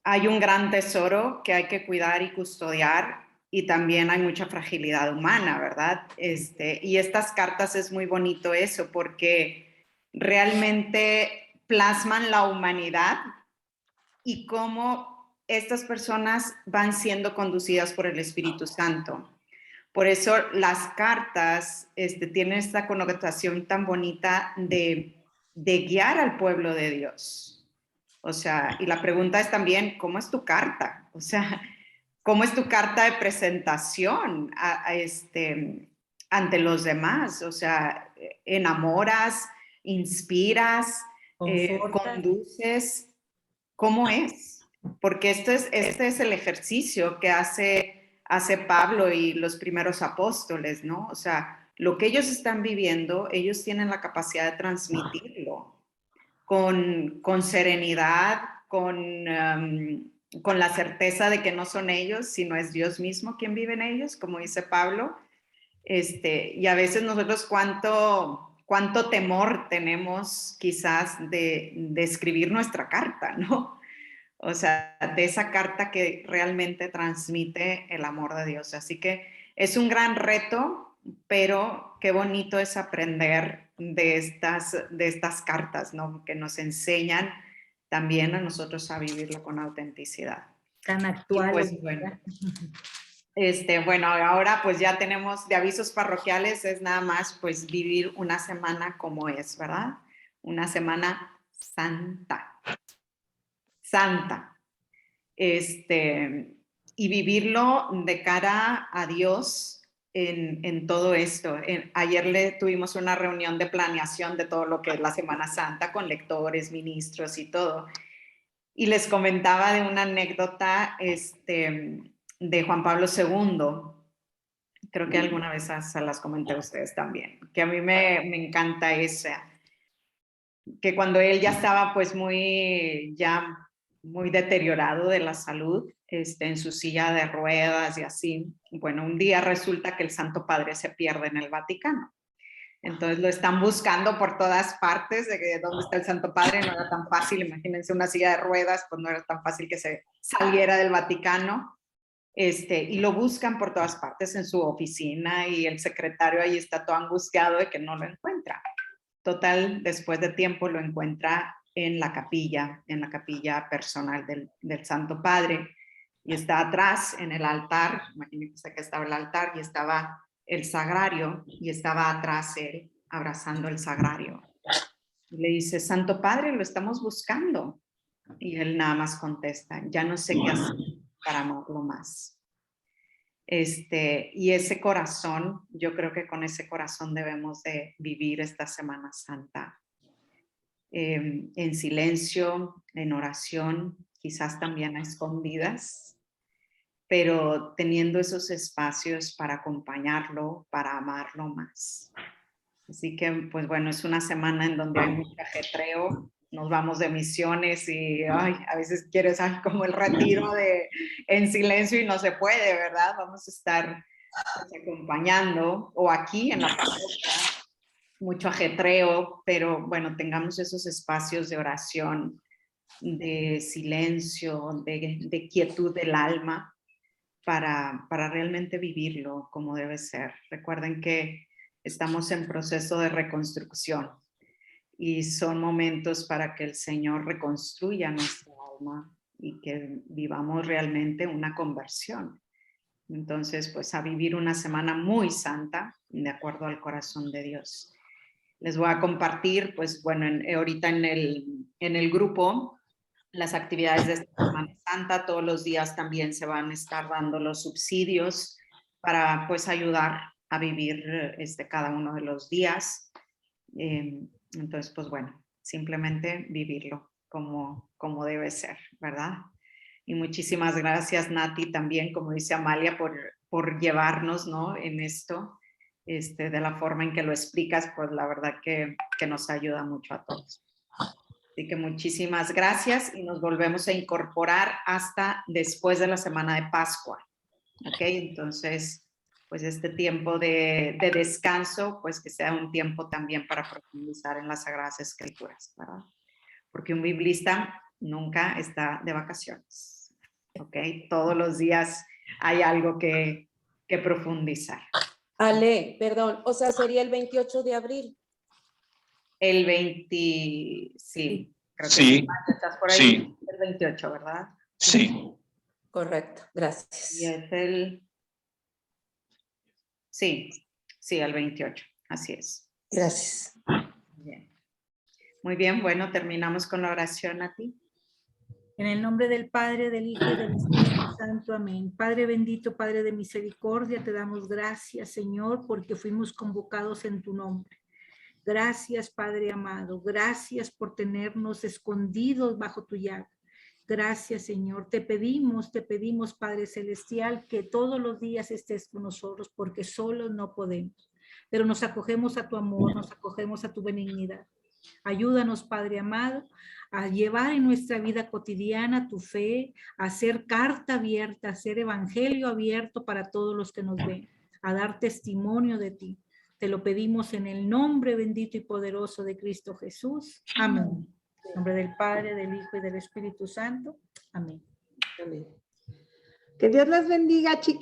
hay un gran tesoro que hay que cuidar y custodiar, y también hay mucha fragilidad humana, ¿verdad? Y estas cartas es muy bonito eso, porque realmente plasman la humanidad y cómo estas personas van siendo conducidas por el Espíritu Santo. Por eso las cartas tienen esta connotación tan bonita de guiar al pueblo de Dios. O sea, y la pregunta es también, ¿cómo es tu carta? O sea, ¿cómo es tu carta de presentación ante los demás? O sea, enamoras, inspiras, conduces. ¿Cómo es? Porque este es el ejercicio que hace Pablo y los primeros apóstoles, ¿no? O sea, lo que ellos están viviendo, ellos tienen la capacidad de transmitirlo con serenidad, con la certeza de que no son ellos, sino es Dios mismo quien vive en ellos, como dice Pablo. Y a veces nosotros cuánto temor tenemos quizás de escribir nuestra carta, ¿no? O sea, de esa carta que realmente transmite el amor de Dios. Así que es un gran reto, pero qué bonito es aprender de estas cartas, ¿no? Que nos enseñan también a nosotros a vivirlo con autenticidad. Tan actual. Pues bueno, ahora pues ya tenemos de avisos parroquiales, es nada más pues vivir una semana como es, ¿verdad? Una semana santa. Y vivirlo de cara a Dios en todo esto. Ayer tuvimos una reunión de planeación de todo lo que es la Semana Santa con lectores, ministros y todo. Y les comentaba de una anécdota de Juan Pablo II. Creo que alguna vez se las comenté a ustedes también, que a mí me encanta esa, que cuando él ya estaba pues muy deteriorado de la salud, en su silla de ruedas y así, bueno, un día resulta que el Santo Padre se pierde en el Vaticano. Entonces lo están buscando por todas partes, de que dónde está el Santo Padre. No era tan fácil, imagínense una silla de ruedas, pues no era tan fácil que se saliera del Vaticano. Y lo buscan por todas partes en su oficina y el secretario ahí está todo angustiado de que no lo encuentra. Total, después de tiempo lo encuentra en la capilla personal del Santo Padre, y está atrás en el altar. Imagínense que estaba el altar y estaba el sagrario, y estaba atrás él abrazando el sagrario. Y le dice: Santo Padre, lo estamos buscando. Y él nada más contesta: ya no sé qué hacer para amarlo más. Y ese corazón, yo creo que con ese corazón debemos de vivir esta Semana Santa. En silencio, en oración, quizás también a escondidas, pero teniendo esos espacios para acompañarlo, para amarlo más. Así que, pues bueno, es una semana en donde hay mucho ajetreo. Nos vamos de misiones y a veces quieres como el retiro en silencio y no se puede, ¿verdad? Vamos a estar pues, acompañando, o aquí en la parroquia, mucho ajetreo, pero bueno, tengamos esos espacios de oración, de silencio, de quietud del alma, para realmente vivirlo como debe ser. Recuerden que estamos en proceso de reconstrucción y son momentos para que el Señor reconstruya nuestra alma y que vivamos realmente una conversión. Entonces, pues a vivir una semana muy santa, de acuerdo al corazón de Dios. Les voy a compartir, pues bueno, ahorita en el grupo, las actividades de esta Semana Santa. Todos los días también se van a estar dando los subsidios para pues ayudar a vivir cada uno de los días. Entonces, pues bueno, simplemente vivirlo como debe ser, ¿verdad? Y muchísimas gracias, Nati, también, como dice Amalia, por llevarnos, ¿no? En esto, de la forma en que lo explicas, pues la verdad que nos ayuda mucho a todos. Así que muchísimas gracias y nos volvemos a incorporar hasta después de la semana de Pascua. ¿Ok? Entonces, pues este tiempo de descanso, pues que sea un tiempo también para profundizar en las Sagradas Escrituras, ¿verdad? Porque un biblista nunca está de vacaciones. ¿Ok? Todos los días hay algo que profundizar. Ale, perdón, o sea, sería el 28 de abril. El 20, sí, creo que sí, estás por ahí, sí. El 28, ¿verdad? Sí. Correcto, gracias. Y es sí, el 28, así es. Gracias. Bien. Muy bien, bueno, terminamos con la oración a ti. En el nombre del Padre, del Hijo y del Espíritu Santo. Amén. Padre bendito, Padre de misericordia, te damos gracias, Señor, porque fuimos convocados en tu nombre. Gracias, Padre amado. Gracias por tenernos escondidos bajo tu llaga. Gracias, Señor. Te pedimos, Padre Celestial, que todos los días estés con nosotros, porque solos no podemos. Pero nos acogemos a tu amor, nos acogemos a tu benignidad. Ayúdanos, Padre amado, a llevar en nuestra vida cotidiana tu fe, a hacer carta abierta, a hacer evangelio abierto para todos los que nos ven, a dar testimonio de ti. Te lo pedimos en el nombre bendito y poderoso de Cristo Jesús. Amén. En nombre del Padre, del Hijo y del Espíritu Santo. Amén. Que Dios las bendiga, chicas.